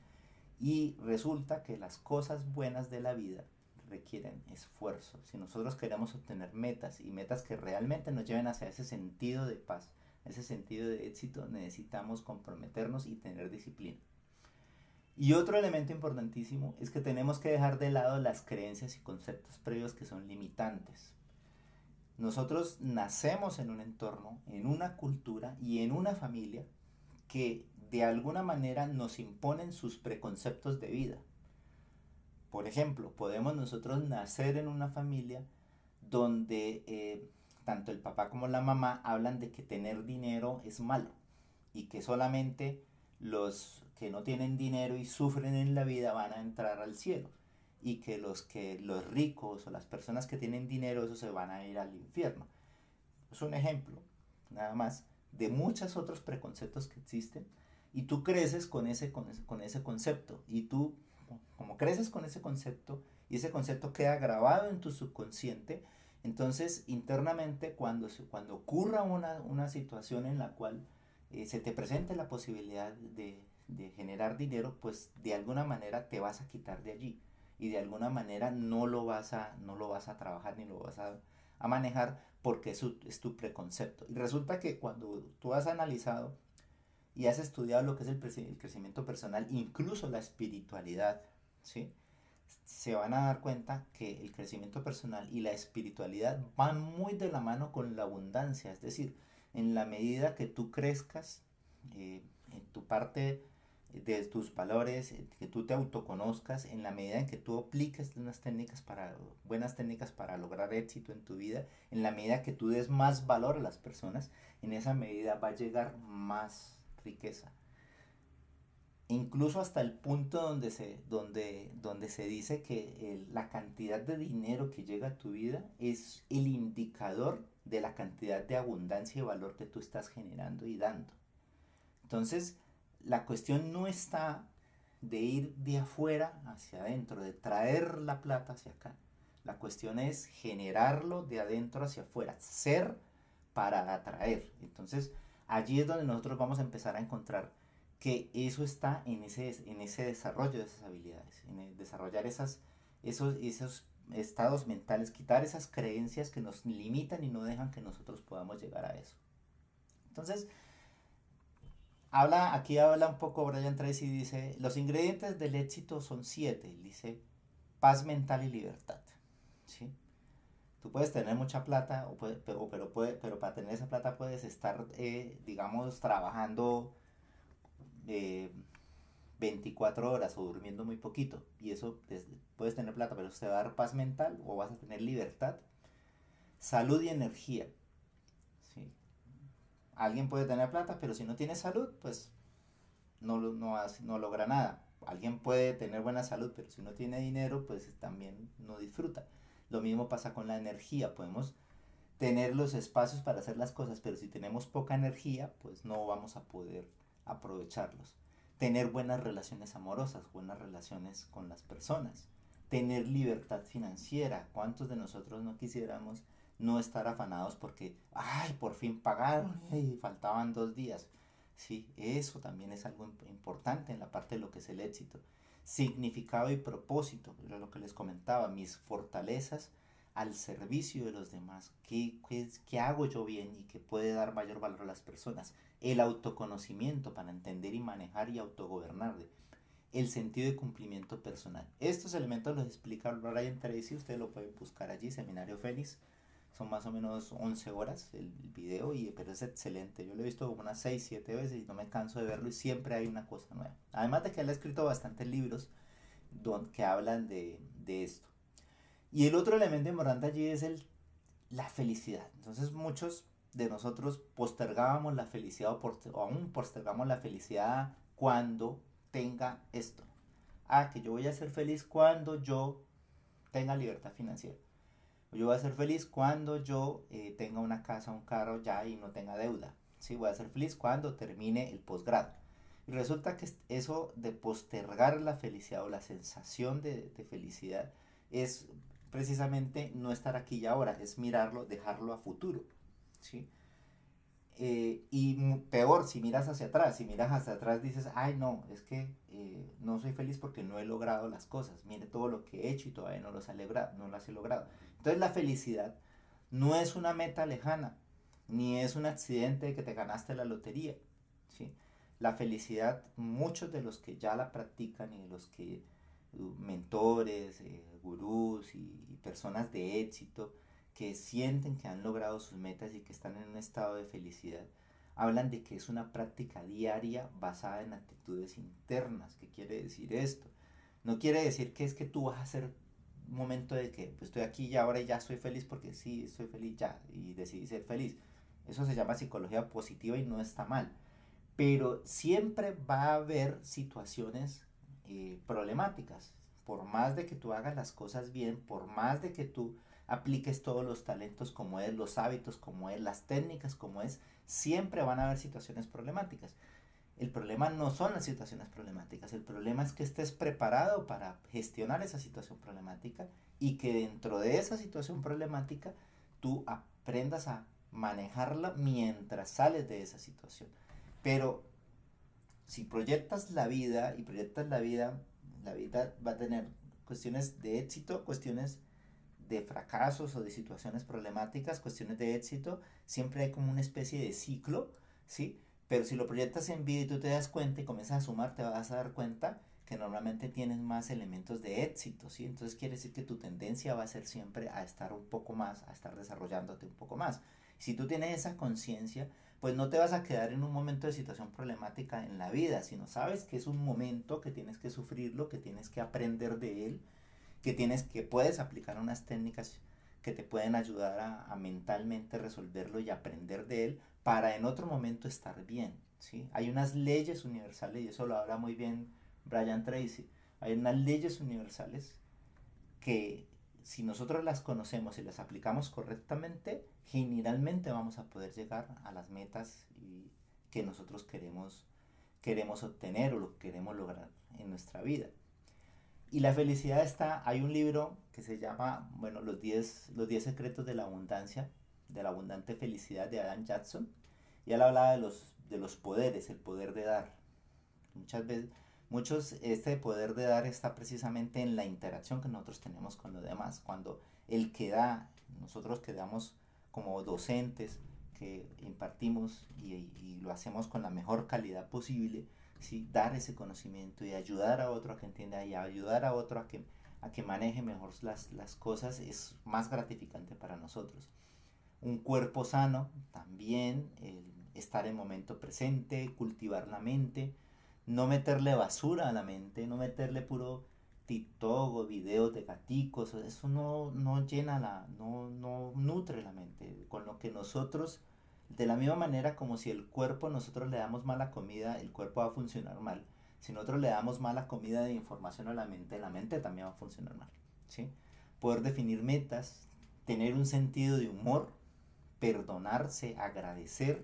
Y resulta que las cosas buenas de la vida requieren esfuerzo. Si nosotros queremos obtener metas y metas que realmente nos lleven hacia ese sentido de paz, ese sentido de éxito, necesitamos comprometernos y tener disciplina. Y otro elemento importantísimo es que tenemos que dejar de lado las creencias y conceptos previos que son limitantes. Nosotros nacemos en un entorno, en una cultura y en una familia que de alguna manera nos imponen sus preconceptos de vida. Por ejemplo, podemos nosotros nacer en una familia donde tanto el papá como la mamá hablan de que tener dinero es malo y que solamente los que no tienen dinero y sufren en la vida van a entrar al cielo y que los ricos o las personas que tienen dinero eso se van a ir al infierno. Es un ejemplo, nada más, de muchos otros preconceptos que existen y tú creces con ese concepto y tú, como creces con ese concepto y ese concepto queda grabado en tu subconsciente, entonces internamente cuando ocurra una situación en la cual se te presente la posibilidad de generar dinero, pues de alguna manera te vas a quitar de allí y de alguna manera no lo vas a trabajar ni lo vas a manejar porque es tu preconcepto. Y resulta que cuando tú has analizado y has estudiado lo que es el crecimiento personal, incluso la espiritualidad, ¿sí? Se van a dar cuenta que el crecimiento personal y la espiritualidad van muy de la mano con la abundancia. Es decir, en la medida que tú crezcas en tu parte de tus valores, que tú te autoconozcas, en la medida en que tú apliques buenas técnicas para lograr éxito en tu vida, en la medida que tú des más valor a las personas, en esa medida va a llegar más riqueza. Incluso hasta el punto donde se dice que la cantidad de dinero que llega a tu vida es el indicador de la cantidad de abundancia y valor que tú estás generando y dando. Entonces, la cuestión no está de ir de afuera hacia adentro, de traer la plata hacia acá. La cuestión es generarlo de adentro hacia afuera, ser para atraer. Entonces, allí es donde nosotros vamos a empezar a encontrar que eso está en ese desarrollo de esas habilidades, en el desarrollar esos estados mentales, quitar esas creencias que nos limitan y no dejan que nosotros podamos llegar a eso. Entonces, aquí habla un poco Brian Tracy y dice, los ingredientes del éxito son 7, dice, paz mental y libertad, ¿sí? Tú puedes tener mucha plata, pero para tener esa plata puedes estar, digamos, trabajando eh, 24 horas o durmiendo muy poquito. Y eso, puedes tener plata, pero te va a dar paz mental o vas a tener libertad, salud y energía, ¿sí? Alguien puede tener plata, pero si no tiene salud, pues no logra nada. alguien puede tener buena salud, pero si no tiene dinero, pues también no disfruta. Lo mismo pasa con la energía. Podemos tener los espacios para hacer las cosas, pero si tenemos poca energía, pues no vamos a poder aprovecharlos. Tener buenas relaciones amorosas, buenas relaciones con las personas, tener libertad financiera. ¿Cuántos de nosotros no quisiéramos no estar afanados porque, ay, por fin pagaron y faltaban 2 días? Sí, eso también es algo importante en la parte de lo que es el éxito. Significado y propósito, era lo que les comentaba, mis fortalezas al servicio de los demás. ¿Qué hago yo bien y qué puede dar mayor valor a las personas? El autoconocimiento para entender y manejar y autogobernar. El sentido de cumplimiento personal. Estos elementos los explica Brian Tracy, ustedes lo pueden buscar allí, Seminario Fénix. Son más o menos 11 horas el video, pero es excelente. Yo lo he visto como unas 6 7 veces y no me canso de verlo y siempre hay una cosa nueva. Además de que él ha escrito bastantes libros que hablan de esto. Y el otro elemento importante allí es la felicidad. Entonces muchos de nosotros postergábamos la felicidad o aún postergamos la felicidad cuando tenga esto. Que yo voy a ser feliz cuando yo tenga libertad financiera. Yo voy a ser feliz cuando yo tenga una casa, un carro ya y no tenga deuda. ¿Sí? Voy a ser feliz cuando termine el posgrado. Y resulta que eso de postergar la felicidad o la sensación de felicidad es precisamente no estar aquí y ahora, es mirarlo, dejarlo a futuro. ¿Sí? Y peor, si miras hacia atrás, si miras hacia atrás dices, ay no, es que no soy feliz porque no he logrado las cosas, mire todo lo que he hecho y todavía no no las he logrado. Entonces la felicidad no es una meta lejana, ni es un accidente de que te ganaste la lotería, ¿sí? La felicidad, muchos de los que ya la practican y de los que mentores, gurús y personas de éxito, que sienten que han logrado sus metas y que están en un estado de felicidad, hablan de que es una práctica diaria basada en actitudes internas. ¿Qué quiere decir esto? No quiere decir que es que tú vas a hacer un momento de que pues, estoy aquí y ahora y ya estoy feliz porque sí, estoy feliz ya y decidí ser feliz. Eso se llama psicología positiva y no está mal. Pero siempre va a haber situaciones problemáticas. Por más de que tú hagas las cosas bien, por más de que tú apliques todos los talentos como es, los hábitos como es, las técnicas como es, siempre van a haber situaciones problemáticas. El problema no son las situaciones problemáticas, el problema es que estés preparado para gestionar esa situación problemática y que dentro de esa situación problemática tú aprendas a manejarla mientras sales de esa situación. Pero si proyectas la vida y proyectas la vida va a tener cuestiones de éxito, cuestiones de fracasos o de situaciones problemáticas, cuestiones de éxito, siempre hay como una especie de ciclo, ¿sí? Pero si lo proyectas en vida y tú te das cuenta y comienzas a sumar, te vas a dar cuenta que normalmente tienes más elementos de éxito, ¿sí? Entonces quiere decir que tu tendencia va a ser siempre a estar un poco más, a estar desarrollándote un poco más. Si tú tienes esa conciencia, pues no te vas a quedar en un momento de situación problemática en la vida, sino sabes que es un momento que tienes que sufrirlo, que tienes que aprender de él, que puedes aplicar unas técnicas que te pueden ayudar a mentalmente resolverlo y aprender de él para en otro momento estar bien, ¿sí? Hay unas leyes universales, y eso lo habla muy bien Brian Tracy, hay unas leyes universales que si nosotros las conocemos y las aplicamos correctamente, generalmente vamos a poder llegar a las metas que nosotros queremos obtener o lo que queremos lograr en nuestra vida. Y la felicidad está, hay un libro que se llama, bueno, los 10 secretos de la abundante felicidad de Adam Jackson. Y él hablaba de los poderes, el poder de dar. Muchas veces, este poder de dar está precisamente en la interacción que nosotros tenemos con los demás. Cuando el que da, nosotros quedamos como docentes que impartimos y lo hacemos con la mejor calidad posible, ¿sí? Dar ese conocimiento y ayudar a otro a que entienda y ayudar a otro a que maneje mejor las cosas es más gratificante para nosotros. Un cuerpo sano también, el estar en momento presente, cultivar la mente, no meterle basura a la mente, no meterle puro TikTok o videos de gaticos, eso no llena no nutre la mente, con lo que nosotros, de la misma manera como si el cuerpo nosotros le damos mala comida, el cuerpo va a funcionar mal. Si nosotros le damos mala comida de información a la mente también va a funcionar mal, ¿sí? Poder definir metas, tener un sentido de humor, perdonarse, agradecer,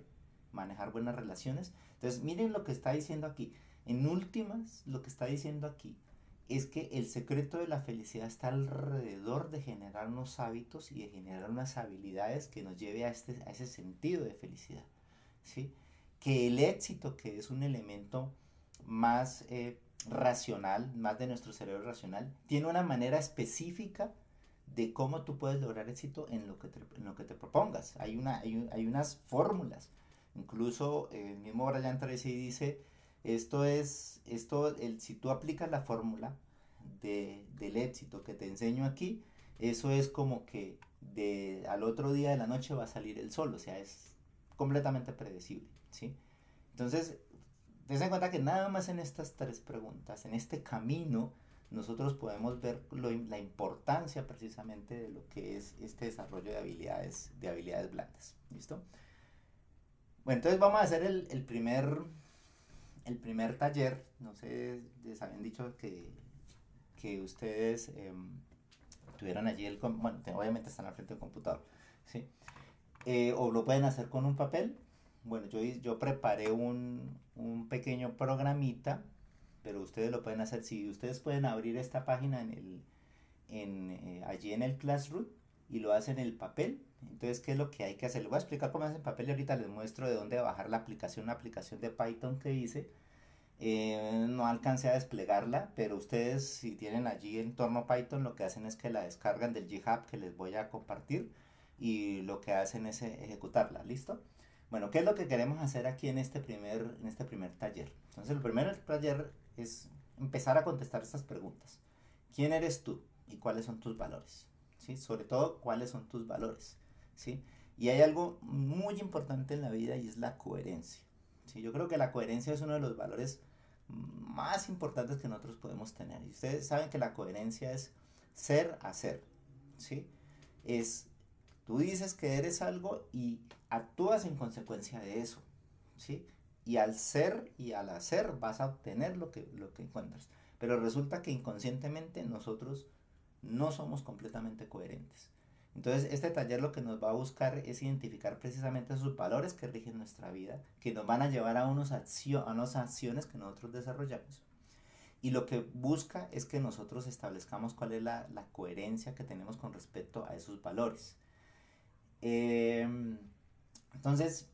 manejar buenas relaciones. Entonces, miren lo que está diciendo aquí. En últimas, lo que está diciendo aquí es que el secreto de la felicidad está alrededor de generar unos hábitos y de generar unas habilidades que nos lleve a ese sentido de felicidad, ¿sí? Que el éxito, que es un elemento más racional, más de nuestro cerebro racional, tiene una manera específica de cómo tú puedes lograr éxito en lo que te propongas. Hay unas fórmulas. Incluso el mismo Brian Tracy dice, si tú aplicas la fórmula del éxito que te enseño aquí, eso es como que al otro día de la noche va a salir el sol, o sea, es completamente predecible, ¿sí? Entonces, ten en cuenta que nada más en estas tres preguntas, en este camino, nosotros podemos ver la importancia precisamente de lo que es este desarrollo de habilidades blandas. ¿Listo? Bueno, entonces vamos a hacer el primer taller. No sé, les habían dicho que ustedes tuvieran allí bueno, obviamente están al frente del computador, ¿sí? O lo pueden hacer con un papel. Bueno, yo preparé un pequeño programita, pero ustedes lo pueden hacer. Si ustedes pueden abrir esta página allí en el Classroom y lo hacen en el papel, entonces, ¿qué es lo que hay que hacer? Les voy a explicar cómo hacen papel y ahorita les muestro de dónde bajar una aplicación de Python que hice. No alcancé a desplegarla, pero ustedes si tienen allí entorno Python, lo que hacen es que la descargan del GitHub que les voy a compartir y lo que hacen es ejecutarla, ¿listo? Bueno, ¿qué es lo que queremos hacer aquí en este primer taller? Entonces, el primer taller es empezar a contestar estas preguntas. ¿Quién eres tú y cuáles son tus valores? ¿Sí? Sobre todo, ¿cuáles son tus valores? ¿Sí? Y hay algo muy importante en la vida y es la coherencia. ¿Sí? Yo creo que la coherencia es uno de los valores más importantes que nosotros podemos tener. Y ustedes saben que la coherencia es ser, hacer. ¿Sí? Es, tú dices que eres algo y actúas en consecuencia de eso. ¿Sí? Y al ser y al hacer vas a obtener lo que encuentras. Pero resulta que inconscientemente nosotros no somos completamente coherentes. Entonces, este taller lo que nos va a buscar es identificar precisamente esos valores que rigen nuestra vida, que nos van a llevar a unas acciones que nosotros desarrollamos. Y lo que busca es que nosotros establezcamos cuál es la coherencia que tenemos con respecto a esos valores. Entonces,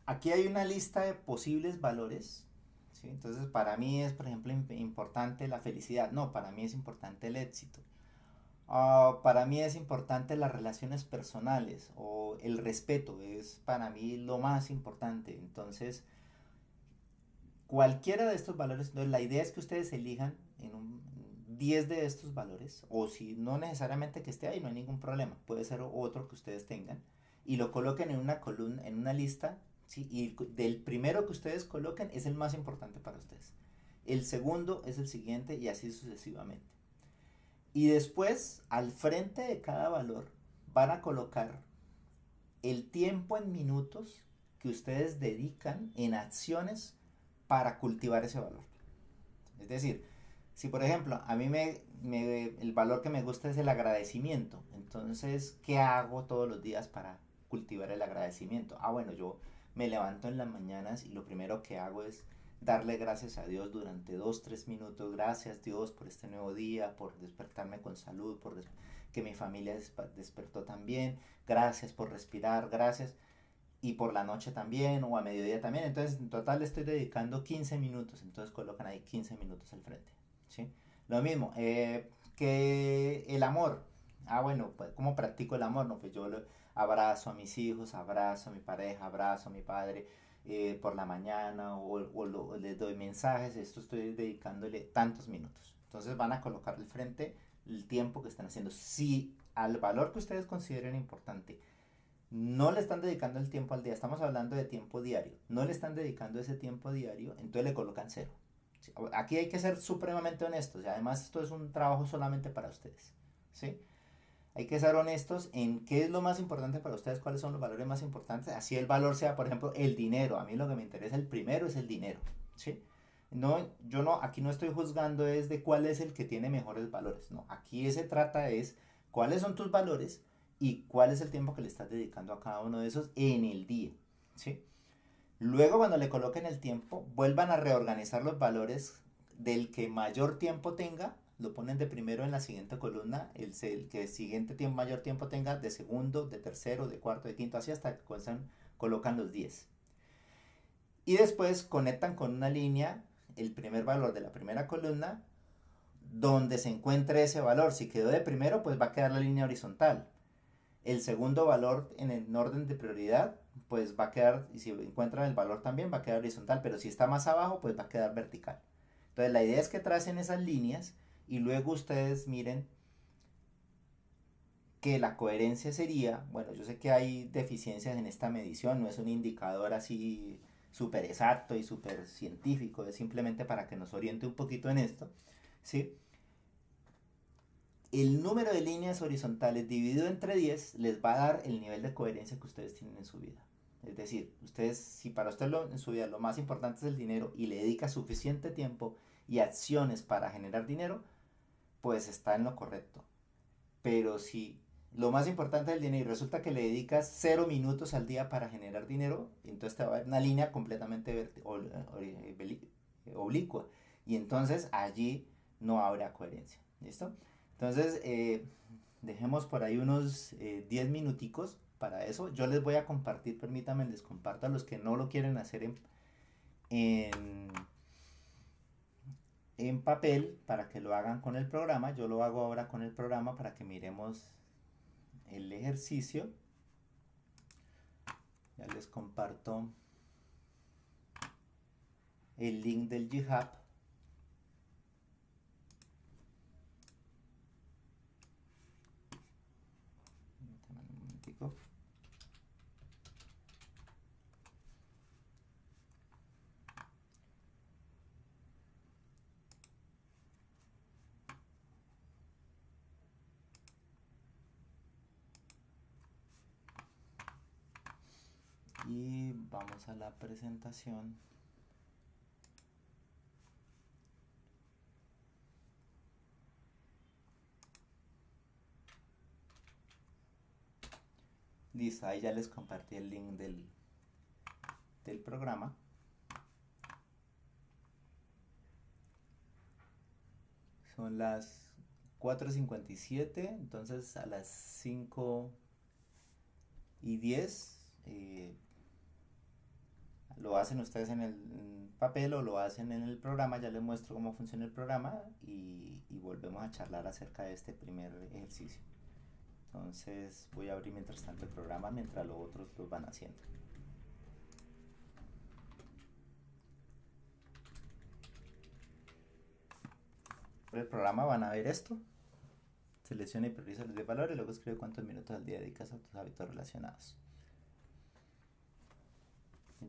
aquí hay una lista de posibles valores. ¿Sí? Entonces, para mí es, por ejemplo, importante la felicidad. No, para mí es importante el éxito. Para mí es importante las relaciones personales o el respeto, es para mí lo más importante. Entonces, cualquiera de estos valores, entonces la idea es que ustedes elijan en 10 de estos valores, o si no necesariamente que esté ahí, no hay ningún problema, puede ser otro que ustedes tengan, y lo coloquen en una columna, en una lista, ¿sí? Y del primero que ustedes coloquen es el más importante para ustedes. El segundo es el siguiente y así sucesivamente. Y después, al frente de cada valor, van a colocar el tiempo en minutos que ustedes dedican en acciones para cultivar ese valor. Es decir, si por ejemplo a mí el valor que me gusta es el agradecimiento, entonces, ¿qué hago todos los días para cultivar el agradecimiento? Bueno, yo me levanto en las mañanas y lo primero que hago es darle gracias a Dios durante 2, 3 minutos. Gracias Dios por este nuevo día, por despertarme con salud, que mi familia despertó también. Gracias por respirar, gracias. Y por la noche también, o a mediodía también. Entonces, en total le estoy dedicando 15 minutos. Entonces, colocan ahí 15 minutos al frente. ¿Sí? Lo mismo, que el amor. Bueno, pues, ¿cómo practico el amor? No, pues yo abrazo a mis hijos, abrazo a mi pareja, abrazo a mi padre por la mañana, o les doy mensajes. Esto estoy dedicándole tantos minutos. Entonces, van a colocar al frente el tiempo que están haciendo. Si al valor que ustedes consideren importante no le están dedicando el tiempo al día, estamos hablando de tiempo diario, no le están dedicando ese tiempo diario, entonces le colocan cero. Aquí hay que ser supremamente honestos y además esto es un trabajo solamente para ustedes. ¿Sí? Hay que ser honestos en qué es lo más importante para ustedes, cuáles son los valores más importantes. Así el valor sea, por ejemplo, el dinero. A mí lo que me interesa el primero es el dinero. ¿Sí? No, yo no, aquí no estoy juzgando es de cuál es el que tiene mejores valores. No, aquí se trata es cuáles son tus valores y cuál es el tiempo que le estás dedicando a cada uno de esos en el día. ¿Sí? Luego cuando le coloquen el tiempo, vuelvan a reorganizar los valores del que mayor tiempo tenga, lo ponen de primero en la siguiente columna, el que siguiente tiempo, mayor tiempo tenga de segundo, de tercero, de cuarto, de quinto, así hasta que colocan los 10. Y después conectan con una línea el primer valor de la primera columna donde se encuentre ese valor. Si quedó de primero, pues va a quedar la línea horizontal. El segundo valor en el orden de prioridad, pues va a quedar, y si encuentran el valor también, va a quedar horizontal, pero si está más abajo, pues va a quedar vertical. Entonces la idea es que tracen esas líneas y luego ustedes miren que la coherencia sería, bueno, yo sé que hay deficiencias en esta medición, no es un indicador así súper exacto y súper científico, es simplemente para que nos oriente un poquito en esto, ¿sí? El número de líneas horizontales dividido entre 10 les va a dar el nivel de coherencia que ustedes tienen en su vida. Es decir, ustedes, si para usted en su vida lo más importante es el dinero y le dedica suficiente tiempo y acciones para generar dinero, pues está en lo correcto. Pero si lo más importante es el dinero y resulta que le dedicas 0 minutos al día para generar dinero, entonces te va a dar una línea completamente oblicua. Y entonces allí no habrá coherencia. ¿Listo? Entonces, dejemos por ahí unos 10 minuticos para eso. Yo les voy a compartir, permítanme, les comparto a los que no lo quieren hacer en, en papel para que lo hagan con el programa. Yo lo hago ahora con el programa para que miremos el ejercicio. Ya les comparto el link del GitHub. Un momentico. Y vamos a la presentación. Listo, ahí ya les compartí el link del programa. Son las 4:57, entonces a las 5:10 lo hacen ustedes en el papel o lo hacen en el programa. Ya les muestro cómo funciona el programa y volvemos a charlar acerca de este primer ejercicio. Entonces voy a abrir mientras tanto el programa mientras los otros lo van haciendo. Por el programa van a ver esto. Selecciona y prioriza los 10 valores y luego escribe cuántos minutos al día dedicas a tus hábitos relacionados.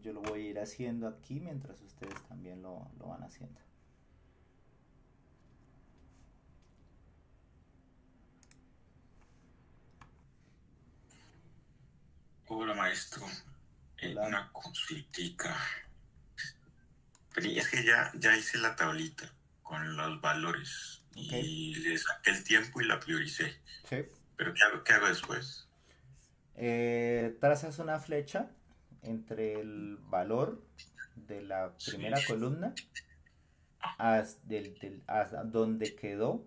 Yo lo voy a ir haciendo aquí mientras ustedes también lo van haciendo. Hola maestro, Hola. una consultica. Pero es que ya hice la tablita con los valores Okay. y le saqué el tiempo y la prioricé. Sí. Pero ¿qué hago después? Trazas una flecha entre el valor de la Sí. primera columna hasta donde quedó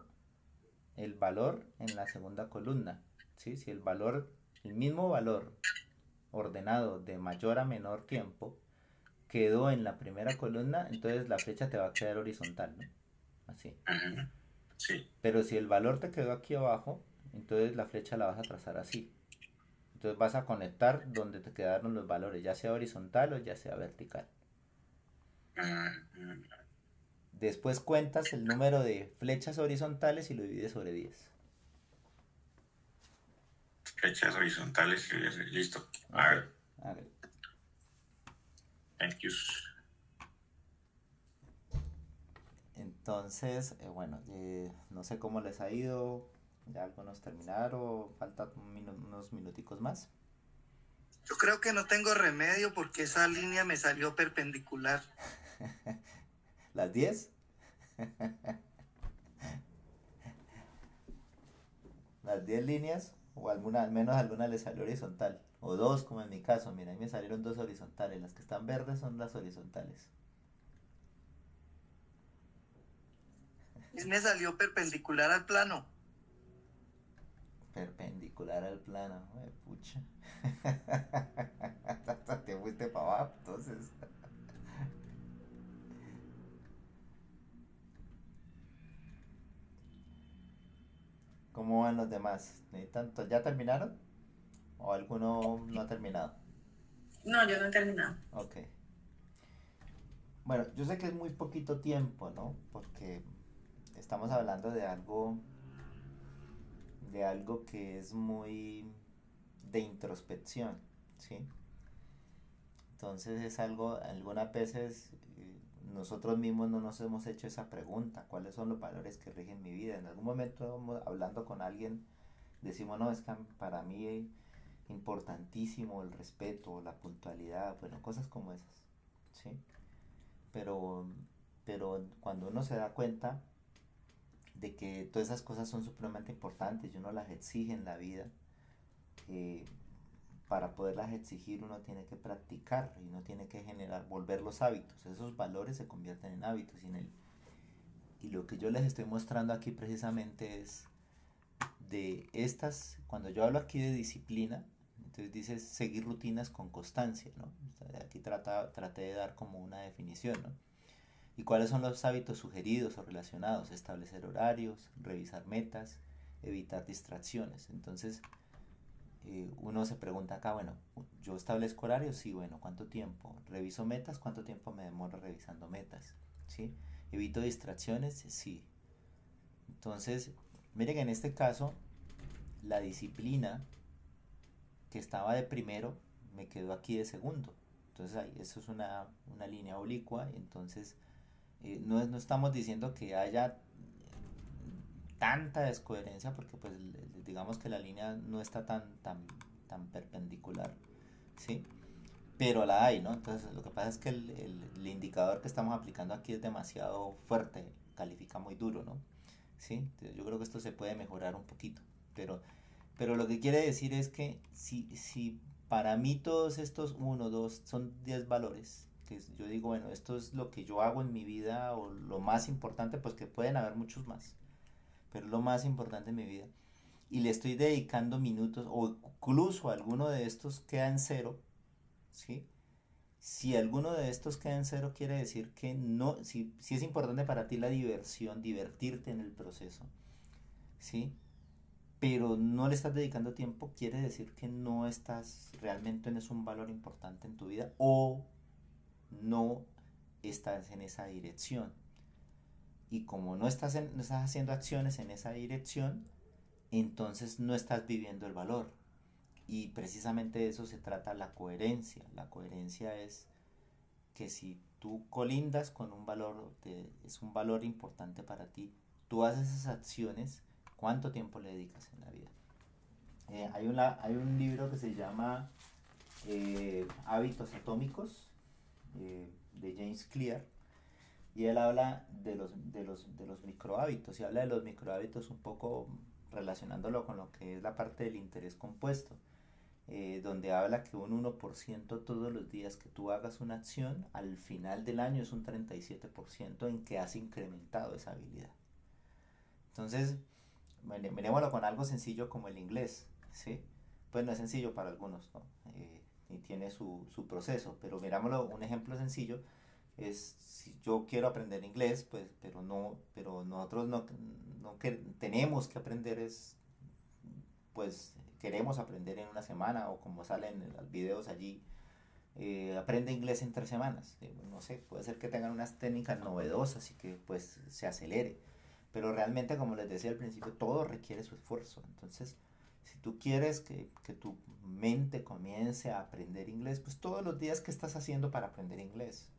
el valor en la segunda columna. ¿Sí? Si el mismo valor ordenado de mayor a menor tiempo quedó en la primera columna, entonces la flecha te va a quedar horizontal, ¿no? Así. Ajá. Sí. Pero si el valor te quedó aquí abajo, entonces la flecha la vas a trazar así. Entonces vas a conectar donde te quedaron los valores, ya sea horizontal o ya sea vertical. Ajá. Después cuentas el número de flechas horizontales y lo divides sobre 10. Flechas horizontales y listo. A Ok, ver, hágale. thank you. Entonces, bueno, no sé cómo les ha ido. Ya algunos terminaron, faltan unos minuticos más. Yo creo que no tengo remedio porque esa línea me salió perpendicular. ¿Las 10? ¿Las 10 líneas? O alguna, al menos alguna le salió horizontal. O dos, como en mi caso. Mira, ahí me salieron dos horizontales. Las que están verdes son las horizontales. Me salió perpendicular al plano. Perpendicular al plano. Pucha. Te fuiste para abajo, entonces. ¿Cómo van los demás? ¿Ya terminaron? ¿O alguno no ha terminado? No, yo no he terminado. Ok. Bueno, yo sé que es muy poquito tiempo, ¿no? Porque estamos hablando de algo que es muy de introspección, ¿sí? Entonces es algo, algunas veces nosotros mismos no nos hemos hecho esa pregunta, ¿cuáles son los valores que rigen mi vida? En algún momento hablando con alguien decimos, no, es que para mí es importantísimo el respeto, la puntualidad, bueno, cosas como esas, ¿sí? Pero, pero cuando uno se da cuenta de que todas esas cosas son supremamente importantes y uno las exige en la vida, eh, para poderlas exigir uno tiene que practicar y uno tiene que volver los hábitos. Esos valores se convierten en hábitos y lo que yo les estoy mostrando aquí precisamente es de estas, cuando yo hablo aquí de disciplina, entonces dice seguir rutinas con constancia, ¿no? O sea, aquí traté de dar como una definición, ¿no? ¿Y cuáles son los hábitos sugeridos o relacionados? Establecer horarios, revisar metas, evitar distracciones. Entonces, uno se pregunta acá, bueno, yo establezco horarios, sí, bueno, ¿cuánto tiempo? Reviso metas, ¿cuánto tiempo me demoro revisando metas? ¿Sí? Evito distracciones, sí. Entonces, miren que en este caso, la disciplina que estaba de primero me quedó aquí de segundo. Entonces, eso es una línea oblicua. Entonces, no estamos diciendo que haya tanta descoherencia porque pues digamos que la línea no está tan perpendicular, ¿sí? Pero la hay, ¿no? Entonces lo que pasa es que el indicador que estamos aplicando aquí es demasiado fuerte, califica muy duro, ¿no? ¿Sí? Entonces yo creo que esto se puede mejorar un poquito, pero lo que quiere decir es que si para mí todos estos uno 2 son 10 valores, que yo digo, bueno, esto es lo que yo hago en mi vida o lo más importante, pues que pueden haber muchos más, pero es lo más importante en mi vida, y le estoy dedicando minutos, o incluso alguno de estos queda en cero, ¿sí? Si alguno de estos queda en cero, quiere decir que no, si es importante para ti la diversión, divertirte en el proceso, ¿sí? Pero no le estás dedicando tiempo, quiere decir que no estás, realmente no es un valor importante en tu vida o no estás en esa dirección. Y como no estás haciendo acciones en esa dirección, entonces no estás viviendo el valor. Y precisamente de eso se trata la coherencia. La coherencia es que si tú colindas con un valor, es un valor importante para ti, tú haces esas acciones, ¿cuánto tiempo le dedicas en la vida? Hay un libro que se llama Hábitos Atómicos, de James Clear, y él habla de los microhábitos, y habla de los microhábitos un poco relacionándolo con lo que es la parte del interés compuesto, donde habla que un 1% todos los días que tú hagas una acción, al final del año es un 37% en que has incrementado esa habilidad. Entonces, miremoslo con algo sencillo como el inglés, ¿sí? Pues no es sencillo para algunos, ¿no? Y tiene su proceso, pero mirámoslo, un ejemplo sencillo es si yo quiero aprender inglés, pues, pero nosotros no que, tenemos que aprender es, pues, queremos aprender en una semana o como salen en los videos allí, aprende inglés en 3 semanas. No sé, puede ser que tengan unas técnicas novedosas y que pues se acelere. Pero realmente, como les decía al principio, todo requiere su esfuerzo. Entonces, si tú quieres que tu mente comience a aprender inglés, pues todos los días, ¿qué estás haciendo para aprender inglés?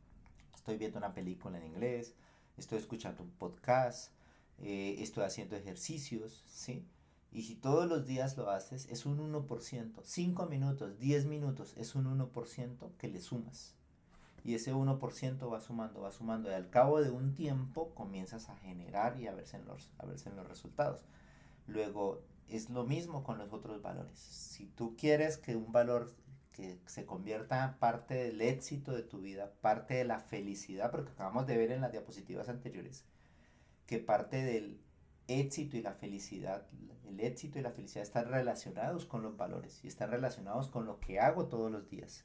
Estoy viendo una película en inglés, estoy escuchando un podcast, estoy haciendo ejercicios, ¿sí? Y si todos los días lo haces, es un 1%, 5 minutos, 10 minutos, es un 1% que le sumas. y ese 1% va sumando, y al cabo de un tiempo comienzas a generar y a verse en los resultados. Luego, es lo mismo con los otros valores. Si tú quieres que un valor que se convierta parte del éxito de tu vida, parte de la felicidad, porque acabamos de ver en las diapositivas anteriores, que parte del éxito y la felicidad, el éxito y la felicidad están relacionados con los valores y están relacionados con lo que hago todos los días.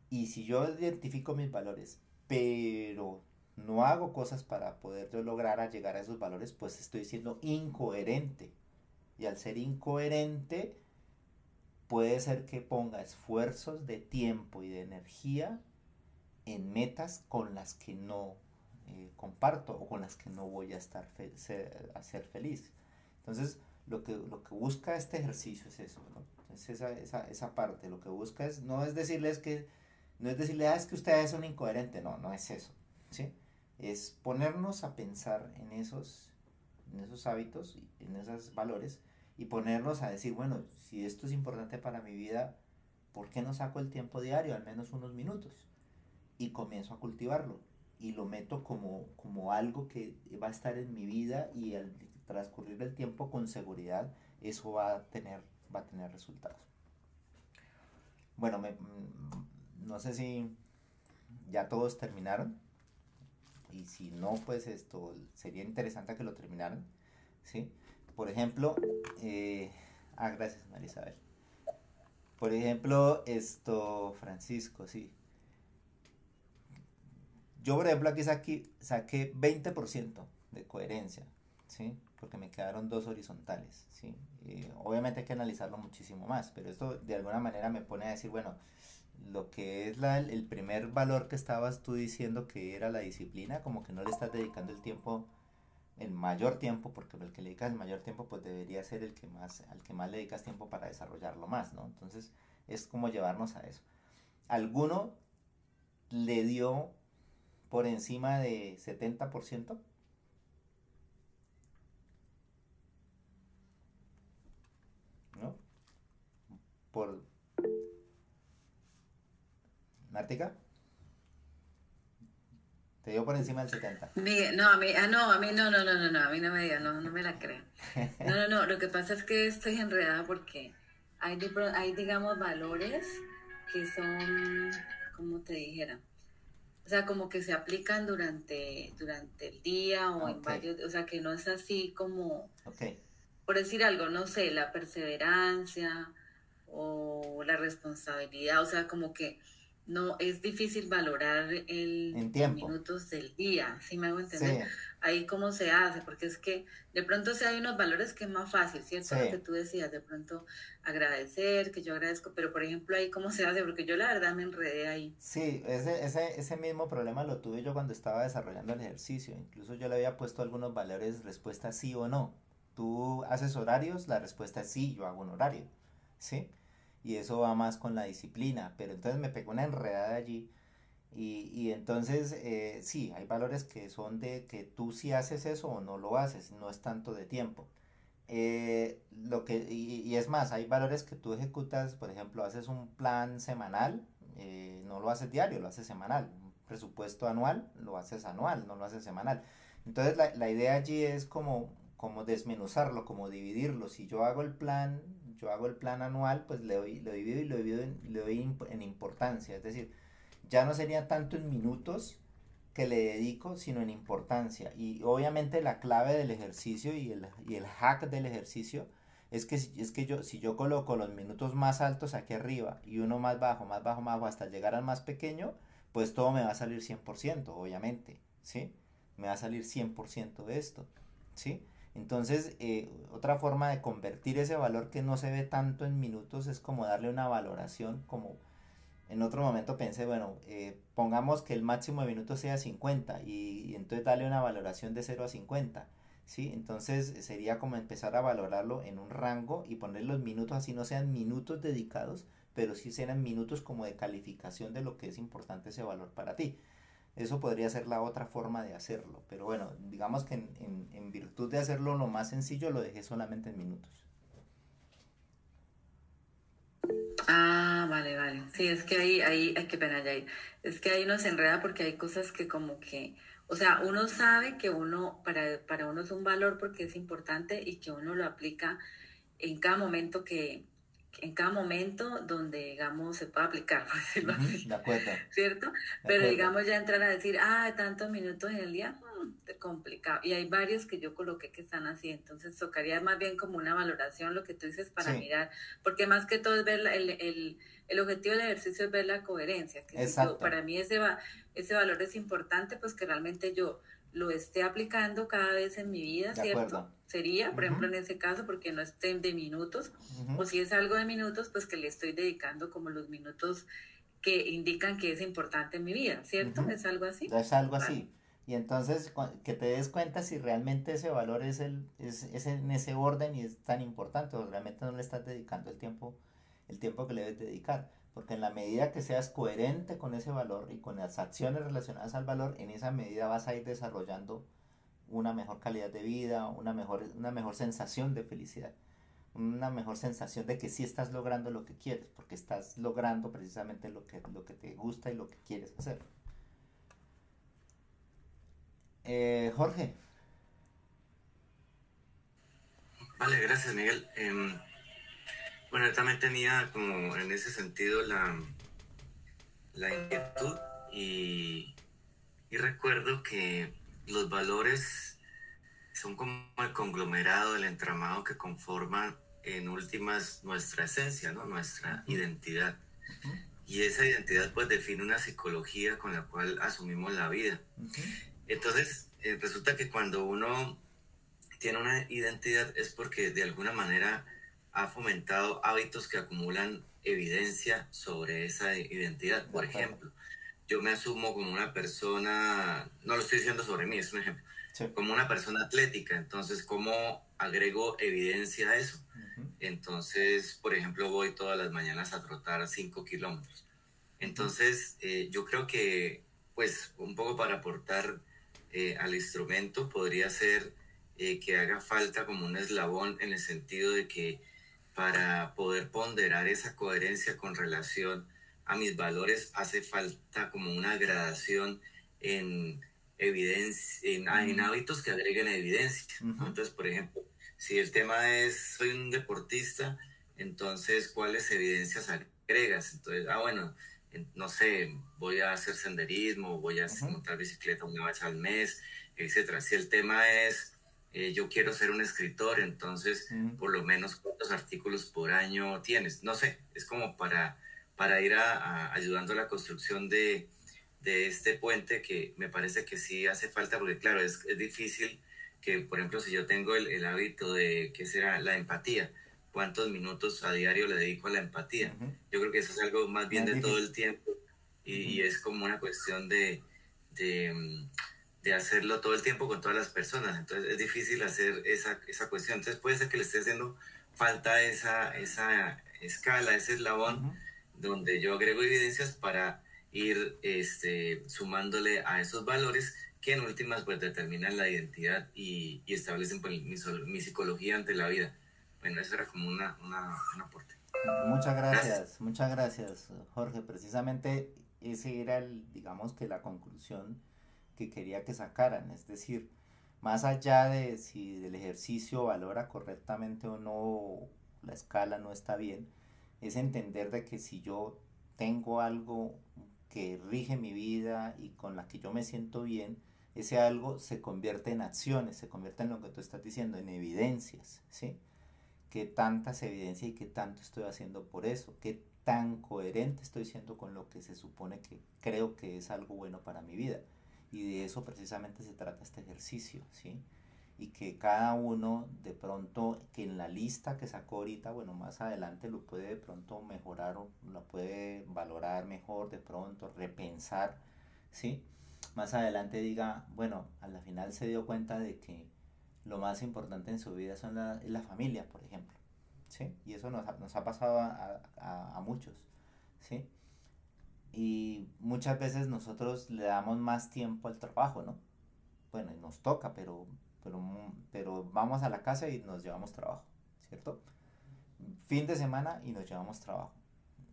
Y si yo identifico mis valores, pero no hago cosas para poder yo lograr a llegar a esos valores, pues estoy siendo incoherente. Y al ser incoherente, puede ser que ponga esfuerzos de tiempo y de energía en metas con las que no comparto o con las que no voy a a ser feliz. Entonces, lo que busca este ejercicio es eso, ¿no? Es esa parte. Lo que busca es, no es decirle, es que usted es un incoherente. No, no es eso, ¿sí? Es ponernos a pensar en esos hábitos, en esos valores, y ponernos a decir, bueno, si esto es importante para mi vida, ¿por qué no saco el tiempo diario, al menos unos minutos? Y comienzo a cultivarlo y lo meto como algo que va a estar en mi vida, y al transcurrir el tiempo con seguridad eso va a tener resultados. Bueno, no sé si ya todos terminaron, y si no, pues esto sería interesante que lo terminaran, ¿sí? Por ejemplo, gracias Marisabel. Por ejemplo, Francisco, sí. Yo, por ejemplo, aquí saqué 20% de coherencia, ¿sí? Porque me quedaron dos horizontales, ¿sí? Obviamente hay que analizarlo muchísimo más, pero esto de alguna manera me pone a decir, bueno, lo que es el primer valor que estabas tú diciendo, que era la disciplina, como que no le estás dedicando el mayor tiempo, porque el que le dedicas el mayor tiempo, pues debería ser al que más le dedicas tiempo para desarrollarlo más, ¿no? Entonces, es como llevarnos a eso. ¿Alguno le dio por encima de 70%? ¿No? Por Mártica, te dio por encima del 70. No, a mí, no, a mí no, a mí no me digan, no me la crean. No, lo que pasa es que estoy enredada porque hay digamos, valores que son, como te dijera, o sea, como que se aplican durante el día o en Okay, varios, o sea, que no es así como, okay, por decir algo, no sé, la perseverancia o la responsabilidad, o sea, como que no es difícil valorar en los tiempo. minutos del día, ¿sí me hago entender? Sí, Ahí cómo se hace, porque es que de pronto sí hay unos valores que es más fácil, ¿cierto? Lo que sí, tú decías, de pronto agradecer, que yo agradezco, pero por ejemplo ahí cómo se hace, porque yo la verdad me enredé ahí. sí, ese mismo problema lo tuve yo cuando estaba desarrollando el ejercicio. Incluso yo le había puesto algunos valores, respuesta sí o no. Tú haces horarios, la respuesta es sí, yo hago un horario, ¿sí? Y eso va más con la disciplina, pero entonces me pegó una enredada allí. Y entonces, sí, hay valores que son de que tú sí haces eso o no lo haces, no es tanto de tiempo. Y es más, hay valores que tú ejecutas, por ejemplo, haces un plan semanal, no lo haces diario, lo haces semanal. Un presupuesto anual, lo haces anual, no lo haces semanal. Entonces, la idea allí es como desmenuzarlo, como dividirlo. Si yo hago el plan anual, pues lo divido y le doy en importancia. Es decir, ya no sería tanto en minutos que le dedico, sino en importancia. Y obviamente la clave del ejercicio y el hack del ejercicio si yo coloco los minutos más altos aquí arriba y uno más bajo, más bajo, más bajo, hasta llegar al más pequeño, pues todo me va a salir 100%, obviamente, ¿sí? Me va a salir 100% de esto, ¿sí? Entonces, otra forma de convertir ese valor que no se ve tanto en minutos es como darle una valoración, como en otro momento pensé, bueno, pongamos que el máximo de minutos sea 50, y entonces darle una valoración de 0 a 50, ¿sí? Entonces sería como empezar a valorarlo en un rango y poner los minutos, así no sean minutos dedicados, pero sí serán minutos como de calificación de lo que es importante ese valor para ti. Eso podría ser la otra forma de hacerlo, pero bueno, digamos que en virtud de hacerlo lo más sencillo, lo dejé solamente en minutos. Ah, vale. sí, es que ay, qué pena, Yair. Es que ahí uno se enreda porque hay cosas que como que, o sea, uno sabe que uno, para uno es un valor porque es importante y que uno lo aplica en cada momento en cada momento donde, digamos, se puede aplicar, por decirlo Ujú, así, de acuerdo, ¿cierto? de Pero acuerdo. digamos ya entrar a decir, tantos minutos en el día, complicado. Y hay varios que yo coloqué que están así, entonces tocaría más bien como una valoración, lo que tú dices, para Sí, mirar, porque más que todo es ver el objetivo del ejercicio es ver la coherencia, que si yo, exacto, para mí ese valor es importante, pues que realmente yo lo esté aplicando cada vez en mi vida, de ¿cierto? acuerdo. Sería, por ejemplo, Ujú, en ese caso, porque no estén de minutos, ujú, o si es algo de minutos, pues que le estoy dedicando como los minutos que indican que es importante en mi vida, ¿cierto? ujú. ¿Es algo así? Es algo Vale. así. Y entonces que te des cuenta si realmente ese valor es en ese orden y es tan importante o realmente no le estás dedicando el tiempo que le debes dedicar. Porque en la medida que seas coherente con ese valor y con las acciones relacionadas al valor, en esa medida vas a ir desarrollando una mejor calidad de vida, una mejor sensación de felicidad, una mejor sensación de que sí estás logrando lo que quieres, porque estás logrando precisamente lo que te gusta y lo que quieres hacer. Jorge, Vale, gracias, Miguel. Bueno, yo también tenía como en ese sentido la inquietud y, y recuerdo que los valores son como el conglomerado, el entramado que conforman en últimas nuestra esencia, ¿no? Nuestra uh-huh, identidad. uh-huh, Y esa identidad pues define una psicología con la cual asumimos la vida. uh-huh, Entonces, resulta que cuando uno tiene una identidad es porque de alguna manera ha fomentado hábitos que acumulan evidencia sobre esa identidad. de Por acuerdo. ejemplo, yo me asumo como una persona, no lo estoy diciendo sobre mí, es un ejemplo, Sí. como una persona atlética. Entonces, ¿cómo agrego evidencia a eso? Uh-huh, Entonces, por ejemplo, voy todas las mañanas a trotar 5 kilómetros. uh-huh, Entonces, yo creo que, pues, un poco para aportar al instrumento podría ser que haga falta como un eslabón en el sentido de que para poder ponderar esa coherencia con relación a mis valores hace falta como una gradación en evidencia, en hábitos que agreguen evidencia, ¿no? uh-huh, Entonces, por ejemplo, si el tema es soy un deportista, entonces, ¿cuáles evidencias agregas? Entonces, bueno, no sé, voy a hacer senderismo, voy a uh-huh, montar bicicleta una vez al mes, etcétera. Si el tema es yo quiero ser un escritor, entonces uh-huh, por lo menos cuántos artículos por año tienes. No sé, es como para ir ayudando a la construcción de este puente que me parece que sí hace falta, porque claro, es difícil que, por ejemplo, si yo tengo el hábito de, ¿qué será? La empatía. ¿Cuántos minutos a diario le dedico a la empatía? uh-huh. Yo creo que eso es algo más No bien es de todo difícil. el tiempo Uh-huh, y es como una cuestión de, de hacerlo todo el tiempo con todas las personas. Entonces es difícil hacer esa cuestión. Entonces puede ser que le esté haciendo falta esa escala, ese eslabón uh-huh. donde yo agrego evidencias para ir sumándole a esos valores que en últimas pues determinan la identidad y establecen pues, mi psicología ante la vida. Bueno, eso era como un aporte. Gracias. Muchas gracias, Jorge. Precisamente ese era digamos que la conclusión que quería que sacaran, es decir, más allá de si el ejercicio valora correctamente o no, la escala no está bien, es entender de que si yo tengo algo que rige mi vida y con la que yo me siento bien, ese algo se convierte en acciones, se convierte en lo que tú estás diciendo, en evidencias, ¿sí? Qué tantas evidencias y qué tanto estoy haciendo por eso, qué tan coherente estoy siendo con lo que se supone que creo que es algo bueno para mi vida. Y de eso precisamente se trata este ejercicio, ¿sí? Y que cada uno de pronto, que en la lista que sacó ahorita, bueno, más adelante lo puede de pronto mejorar o lo puede valorar mejor, de pronto repensar, ¿sí? Más adelante diga, bueno, a la final se dio cuenta de que lo más importante en su vida es la familia, por ejemplo, ¿sí? Y eso nos ha pasado a muchos, ¿sí? Y muchas veces nosotros le damos más tiempo al trabajo, ¿no? Bueno, y nos toca, pero vamos a la casa y nos llevamos trabajo, ¿cierto? Fin de semana y nos llevamos trabajo.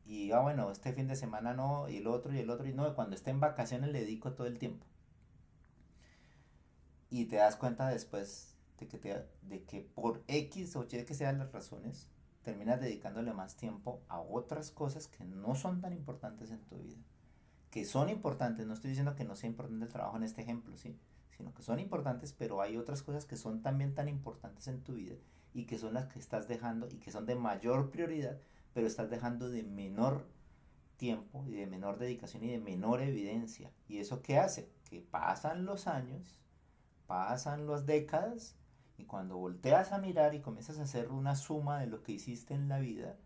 bueno, este fin de semana no, y el otro, y no, cuando esté en vacaciones le dedico todo el tiempo. Y te das cuenta después de que por X o Y que sean las razones, terminas dedicándole más tiempo a otras cosas que no son tan importantes en tu vida. Que son importantes, no estoy diciendo que no sea importante el trabajo en este ejemplo, ¿sí? Sino que son importantes, pero hay otras cosas que son también tan importantes en tu vida y que son las que estás dejando y que son de mayor prioridad, pero estás dejando de menor tiempo y de menor dedicación y de menor evidencia. ¿Y eso qué hace? Que pasan los años, pasan las décadas, y cuando volteas a mirar y comienzas a hacer una suma de lo que hiciste en la vida,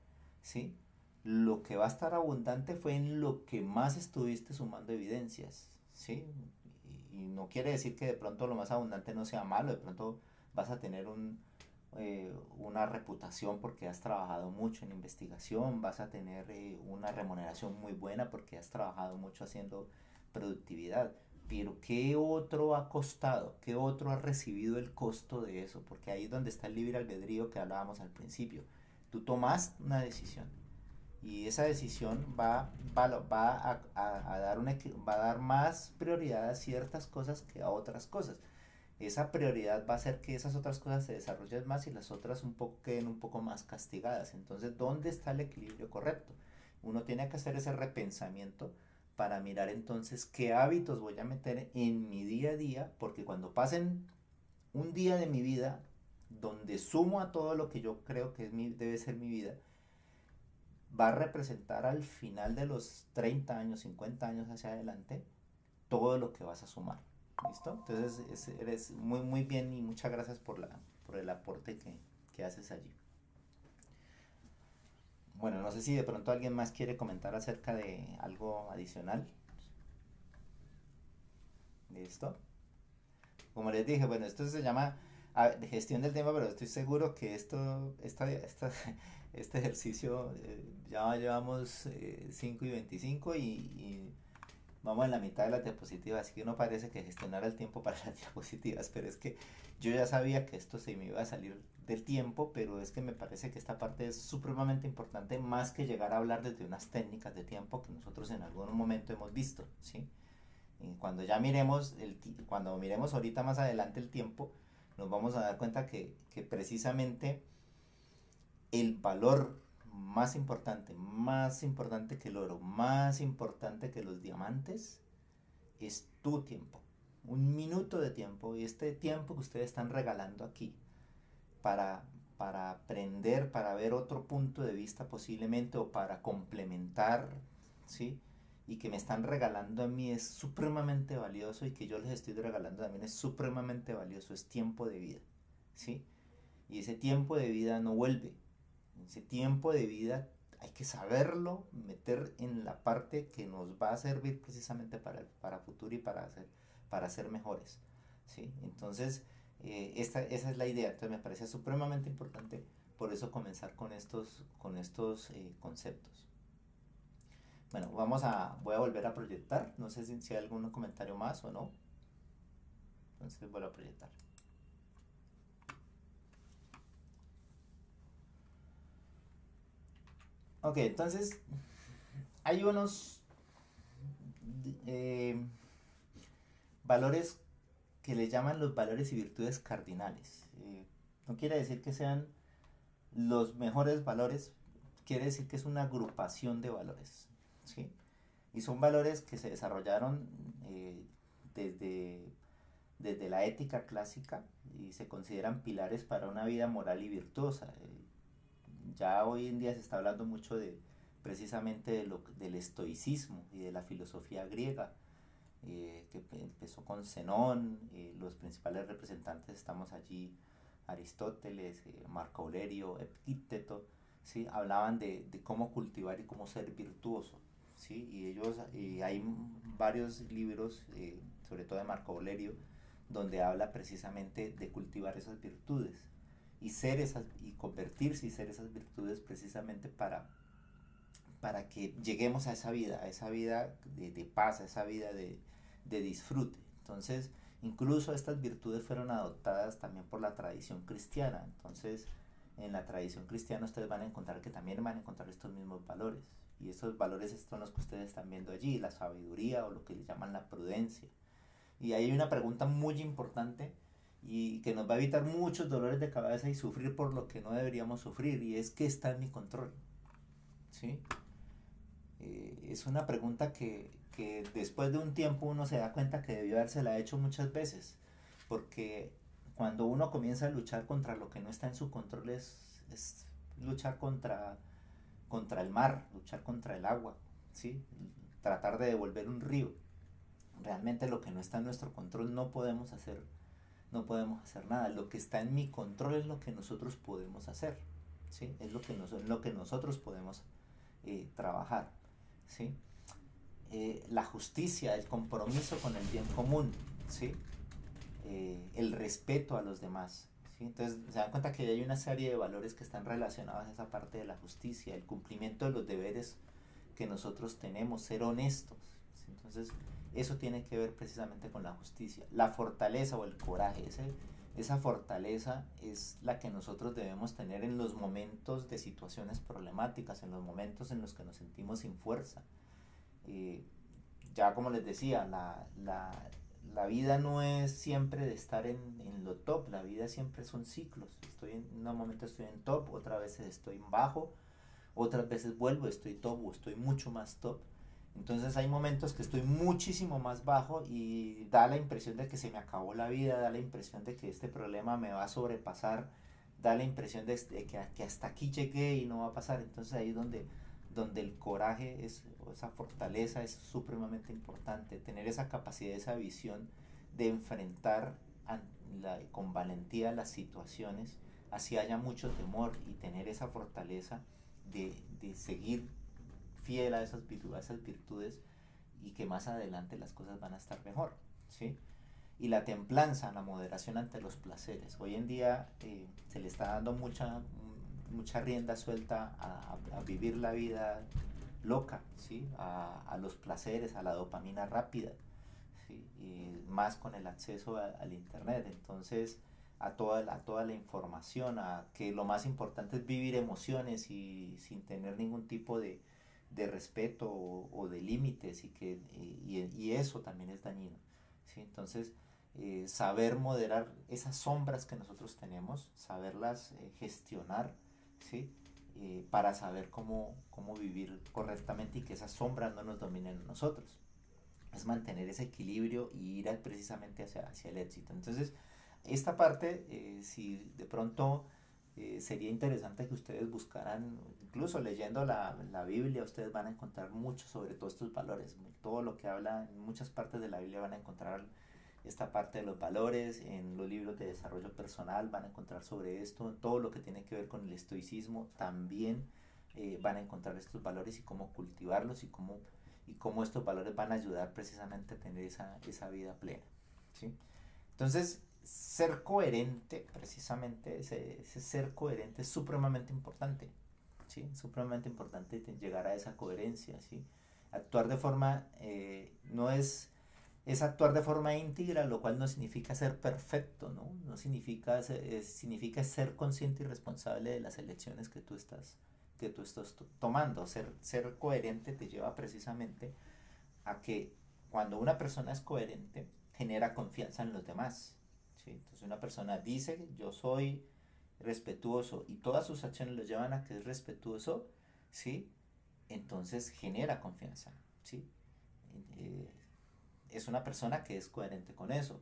¿sí? Lo que va a estar abundante fue en lo que más estuviste sumando evidencias, ¿sí? Y no quiere decir que de pronto lo más abundante no sea malo, de pronto vas a tener una reputación porque has trabajado mucho en investigación, vas a tener una remuneración muy buena porque has trabajado mucho haciendo productividad. Pero ¿qué otro ha costado? ¿Qué otro ha recibido el costo de eso? Porque ahí es donde está el libre albedrío que hablábamos al principio. Tú tomas una decisión y esa decisión va a dar más prioridad a ciertas cosas que a otras cosas. Esa prioridad va a hacer que esas otras cosas se desarrollen más y las otras queden un poco más castigadas. Entonces, ¿dónde está el equilibrio correcto? Uno tiene que hacer ese repensamiento para mirar entonces qué hábitos voy a meter en mi día a día, porque cuando pasen un día de mi vida donde sumo a todo lo que yo creo que debe ser mi vida, va a representar al final de los 30 años, 50 años hacia adelante, todo lo que vas a sumar. ¿Listo? Entonces eres muy, muy bien y muchas gracias por el aporte que haces allí. Bueno, no sé si de pronto alguien más quiere comentar acerca de algo adicional. ¿Listo? Como les dije, bueno, esto se llama de gestión del tiempo, pero estoy seguro que este ejercicio ya llevamos 5 y 25 y vamos en la mitad de las diapositivas, así que no parece que gestionar el tiempo para las diapositivas, pero es que yo ya sabía que esto se me iba a salir del tiempo, pero es que me parece que esta parte es supremamente importante, más que llegar a hablar desde unas técnicas de tiempo que nosotros en algún momento hemos visto, ¿sí? Y cuando ya cuando miremos ahorita más adelante el tiempo, nos vamos a dar cuenta que precisamente el valor más importante que el oro, más importante que los diamantes, es tu tiempo. Un minuto de tiempo, y este tiempo que ustedes están regalando aquí para, para aprender, para ver otro punto de vista posiblemente, o para complementar, ¿sí? Y que me están regalando a mí es supremamente valioso, y que yo les estoy regalando también es supremamente valioso, es tiempo de vida, ¿sí? Y ese tiempo de vida no vuelve. Ese tiempo de vida hay que saberlo meter en la parte que nos va a servir precisamente para futuro y para ser mejores, ¿sí? Entonces, esa es la idea. Entonces me parece supremamente importante por eso comenzar con estos conceptos. Bueno, voy a volver a proyectar. No sé si hay algún comentario más o no. Entonces voy a proyectar. Ok, entonces hay unos valores que le llaman los valores y virtudes cardinales. No quiere decir que sean los mejores valores, quiere decir que es una agrupación de valores, ¿sí? Y son valores que se desarrollaron desde, desde la ética clásica y se consideran pilares para una vida moral y virtuosa. Ya hoy en día se está hablando mucho precisamente del estoicismo y de la filosofía griega, que empezó con Zenón. Los principales representantes estamos allí: Aristóteles, Marco Aurelio, Epicteto, ¿sí? Hablaban de cómo cultivar y cómo ser virtuoso, ¿sí? Y hay varios libros, sobre todo de Marco Aurelio, donde habla precisamente de cultivar esas virtudes y convertirse y ser esas virtudes precisamente para que lleguemos a esa vida de paz, a esa vida de disfrute. Entonces, incluso estas virtudes fueron adoptadas también por la tradición cristiana. Entonces, en la tradición cristiana ustedes van a encontrar que también van a encontrar estos mismos valores. Y esos valores son los que ustedes están viendo allí, la sabiduría o lo que le llaman la prudencia. Y ahí hay una pregunta muy importante y que nos va a evitar muchos dolores de cabeza y sufrir por lo que no deberíamos sufrir, y es: ¿qué está en mi control? ¿Sí? Es una pregunta que después de un tiempo uno se da cuenta que debió habérsela hecho muchas veces, porque cuando uno comienza a luchar contra lo que no está en su control es luchar contra el mar, luchar contra el agua, ¿sí? Tratar de devolver un río. Realmente lo que no está en nuestro control no podemos hacer nada. Lo que está en mi control es lo que nosotros podemos hacer, ¿sí? Es lo que nosotros podemos trabajar, ¿sí? La justicia, el compromiso con el bien común, ¿sí? El respeto a los demás, ¿sí? Entonces se dan cuenta que hay una serie de valores que están relacionados a esa parte de la justicia, el cumplimiento de los deberes que nosotros tenemos, ser honestos, ¿sí? Entonces eso tiene que ver precisamente con la justicia. La fortaleza o el coraje, esa fortaleza es la que nosotros debemos tener en los momentos de situaciones problemáticas, en los momentos en los que nos sentimos sin fuerza. Eh, ya como les decía, la vida no es siempre de estar en lo top, la vida siempre son ciclos. En un momento estoy en top, otras veces estoy en bajo, otras veces vuelvo, estoy top o estoy mucho más top. Entonces hay momentos que estoy muchísimo más bajo y da la impresión de que se me acabó la vida, da la impresión de que este problema me va a sobrepasar, da la impresión de que hasta aquí llegué y no va a pasar. Entonces ahí es donde el coraje, esa fortaleza es supremamente importante, tener esa capacidad, esa visión de enfrentar con valentía las situaciones, así haya mucho temor, y tener esa fortaleza de seguir fiel a esas virtudes, y que más adelante las cosas van a estar mejor, ¿sí? Y la templanza, la moderación ante los placeres. Hoy en día se le está dando mucha rienda suelta a vivir la vida loca, ¿sí? A los placeres, a la dopamina rápida, ¿sí? Y más con el acceso al internet. Entonces a toda la información, a que lo más importante es vivir emociones y sin tener ningún tipo de respeto o de límites, y eso también es dañino, ¿sí? Entonces saber moderar esas sombras que nosotros tenemos, saberlas gestionar, ¿sí? Para saber cómo vivir correctamente y que esas sombras no nos dominen a nosotros. Es mantener ese equilibrio y ir precisamente hacia el éxito. Entonces, esta parte, si de pronto sería interesante que ustedes buscaran, incluso leyendo la Biblia, ustedes van a encontrar mucho sobre todos estos valores. Todo lo que habla en muchas partes de la Biblia van a encontrar esta parte de los valores. En los libros de desarrollo personal van a encontrar sobre esto. Todo lo que tiene que ver con el estoicismo también van a encontrar estos valores y cómo cultivarlos, y cómo estos valores van a ayudar precisamente a tener esa vida plena, ¿sí? Entonces, ser coherente, precisamente ese ser coherente es supremamente importante, ¿sí? Supremamente importante llegar a esa coherencia, ¿sí? Actuar de forma, no es actuar de forma íntegra, lo cual no significa ser perfecto, ¿no? No significa significa ser consciente y responsable de las elecciones que tú estás tomando. Ser coherente te lleva precisamente a que cuando una persona es coherente, genera confianza en los demás, ¿sí? Entonces una persona dice: yo soy respetuoso, y todas sus acciones lo llevan a que es respetuoso, ¿sí? Entonces genera confianza, ¿sí? Eh, es una persona que es coherente con eso.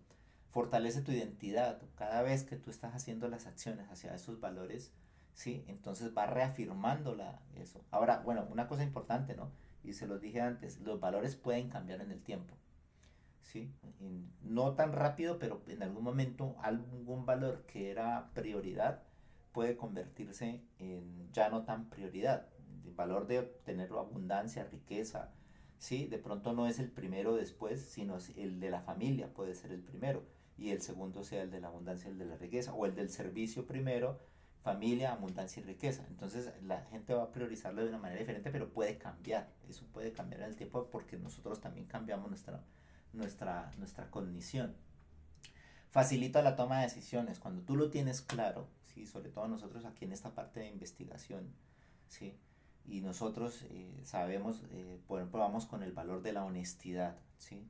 Fortalece tu identidad. Cada vez que tú estás haciendo las acciones hacia esos valores, ¿sí? Entonces va reafirmando eso. Ahora, bueno, una cosa importante, ¿no? Y se los dije antes, los valores pueden cambiar en el tiempo, ¿sí? No tan rápido, pero en algún momento algún valor que era prioridad puede convertirse en ya no tan prioridad. El valor de tener abundancia, riqueza, ¿sí? De pronto no es el primero después, sino el de la familia puede ser el primero, y el segundo sea el de la abundancia, el de la riqueza, o el del servicio primero, familia, abundancia y riqueza. Entonces la gente va a priorizarlo de una manera diferente, pero puede cambiar. Eso puede cambiar en el tiempo porque nosotros también cambiamos nuestra cognición. Facilita la toma de decisiones. Cuando tú lo tienes claro, ¿sí? Sobre todo nosotros aquí en esta parte de investigación, ¿sí? Y nosotros sabemos, por ejemplo, vamos con el valor de la honestidad, ¿sí?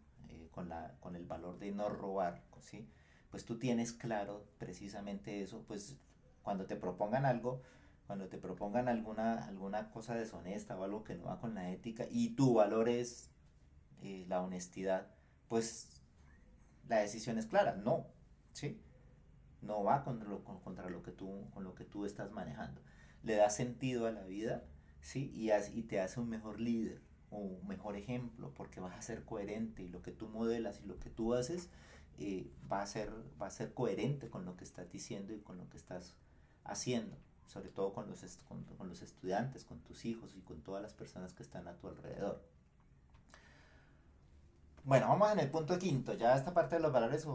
Con el valor de no robar, ¿sí? Pues tú tienes claro precisamente eso, pues cuando te propongan algo, cuando te propongan alguna cosa deshonesta o algo que no va con la ética y tu valor es la honestidad, pues la decisión es clara, no, ¿sí? No va contra lo que con lo que tú estás manejando. Le da sentido a la vida, ¿sí? Y te hace un mejor líder o un mejor ejemplo porque vas a ser coherente y lo que tú modelas y lo que tú haces va a ser coherente con lo que estás diciendo y con lo que estás haciendo, sobre todo con los estudiantes, con tus hijos y con todas las personas que están a tu alrededor. Bueno, vamos en el punto quinto. Ya esta parte de los valores,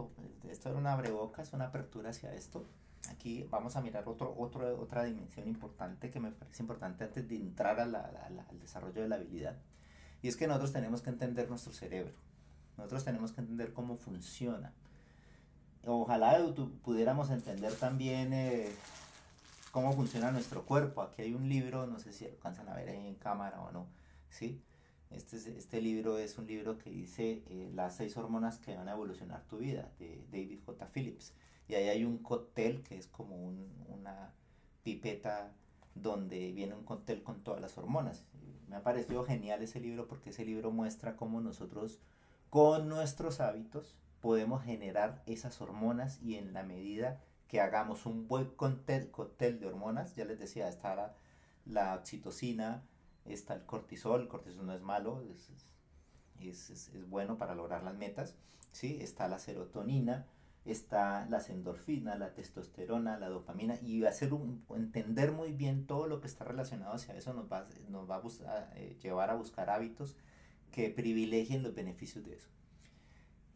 esto era una abrebocas, una apertura hacia esto. Aquí vamos a mirar otra dimensión importante que me parece importante antes de entrar al desarrollo de la habilidad. Y es que nosotros tenemos que entender nuestro cerebro. Nosotros tenemos que entender cómo funciona. Ojalá pudiéramos entender también cómo funciona nuestro cuerpo. Aquí hay un libro, no sé si alcanzan a ver ahí en cámara o no, ¿sí? Este libro es un libro que dice las 6 hormonas que van a evolucionar tu vida, de David J. Phillips. Y ahí hay un cóctel que es como una pipeta donde viene un cóctel con todas las hormonas. Me ha parecido genial ese libro porque ese libro muestra cómo nosotros con nuestros hábitos podemos generar esas hormonas y en la medida que hagamos un buen cóctel de hormonas, ya les decía, está la oxitocina, está el cortisol no es malo, es bueno para lograr las metas, ¿sí? Está la serotonina, está las endorfinas, la testosterona, la dopamina, y entender muy bien todo lo que está relacionado hacia eso nos va a llevar a buscar hábitos que privilegien los beneficios de eso.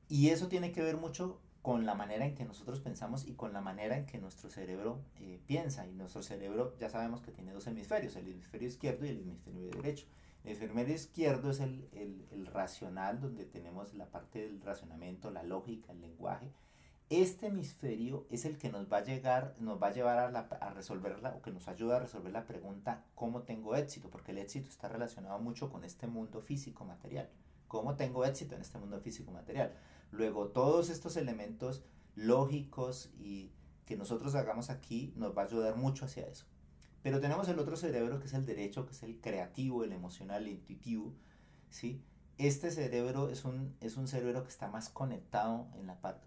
Y eso tiene que ver mucho con la manera en que nosotros pensamos y con la manera en que nuestro cerebro piensa. Y nuestro cerebro ya sabemos que tiene 2 hemisferios, el hemisferio izquierdo y el hemisferio derecho. El hemisferio izquierdo es el racional, donde tenemos la parte del razonamiento, la lógica, el lenguaje. Este hemisferio es el que nos va a llevar a resolverla, o que nos ayuda a resolver la pregunta ¿cómo tengo éxito? Porque el éxito está relacionado mucho con este mundo físico material. ¿Cómo tengo éxito en este mundo físico material? Luego, todos estos elementos lógicos y que nosotros hagamos aquí nos va a ayudar mucho hacia eso. Pero tenemos el otro cerebro que es el derecho, que es el creativo, el emocional, el intuitivo, ¿sí? Este cerebro es un cerebro que está más conectado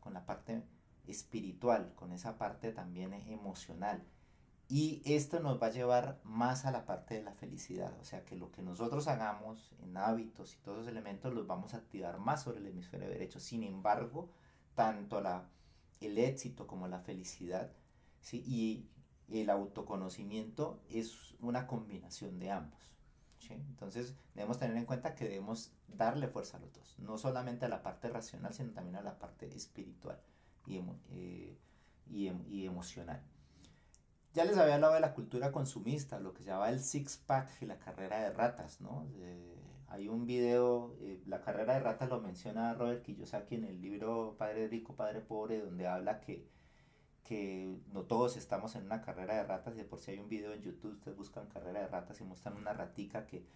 con la parte espiritual, con esa parte también emocional. Y esto nos va a llevar más a la parte de la felicidad, o sea que lo que nosotros hagamos en hábitos y todos los elementos los vamos a activar más sobre el hemisferio derecho. Sin embargo, tanto el éxito como la felicidad, ¿sí? Y el autoconocimiento es una combinación de ambos, ¿sí? Entonces debemos tener en cuenta que debemos darle fuerza a los dos, no solamente a la parte racional, sino también a la parte espiritual y emocional. Ya les había hablado de la cultura consumista, lo que se llama el six-pack y la carrera de ratas, ¿no? Hay un video, la carrera de ratas lo menciona Robert Kiyosaki en el libro Padre Rico, Padre Pobre, donde habla que no todos estamos en una carrera de ratas, y de por si hay un video en YouTube, ustedes buscan carrera de ratas y muestran una ratica que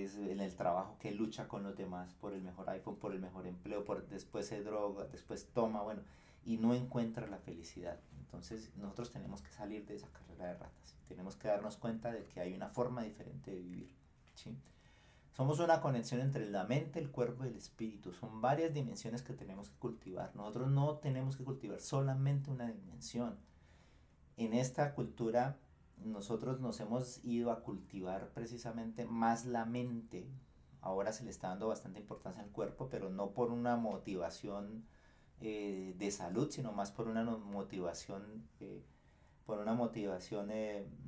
es en el trabajo, que lucha con los demás por el mejor iPhone, por el mejor empleo, después se droga, después toma, bueno, y no encuentra la felicidad. Entonces nosotros tenemos que salir de esa carrera de ratas, tenemos que darnos cuenta de que hay una forma diferente de vivir, ¿sí? Somos una conexión entre la mente, el cuerpo y el espíritu. Son varias dimensiones que tenemos que cultivar. Nosotros no tenemos que cultivar solamente una dimensión. En esta cultura nosotros nos hemos ido a cultivar precisamente más la mente. Ahora se le está dando bastante importancia al cuerpo, pero no por una motivación de salud, sino más por una motivación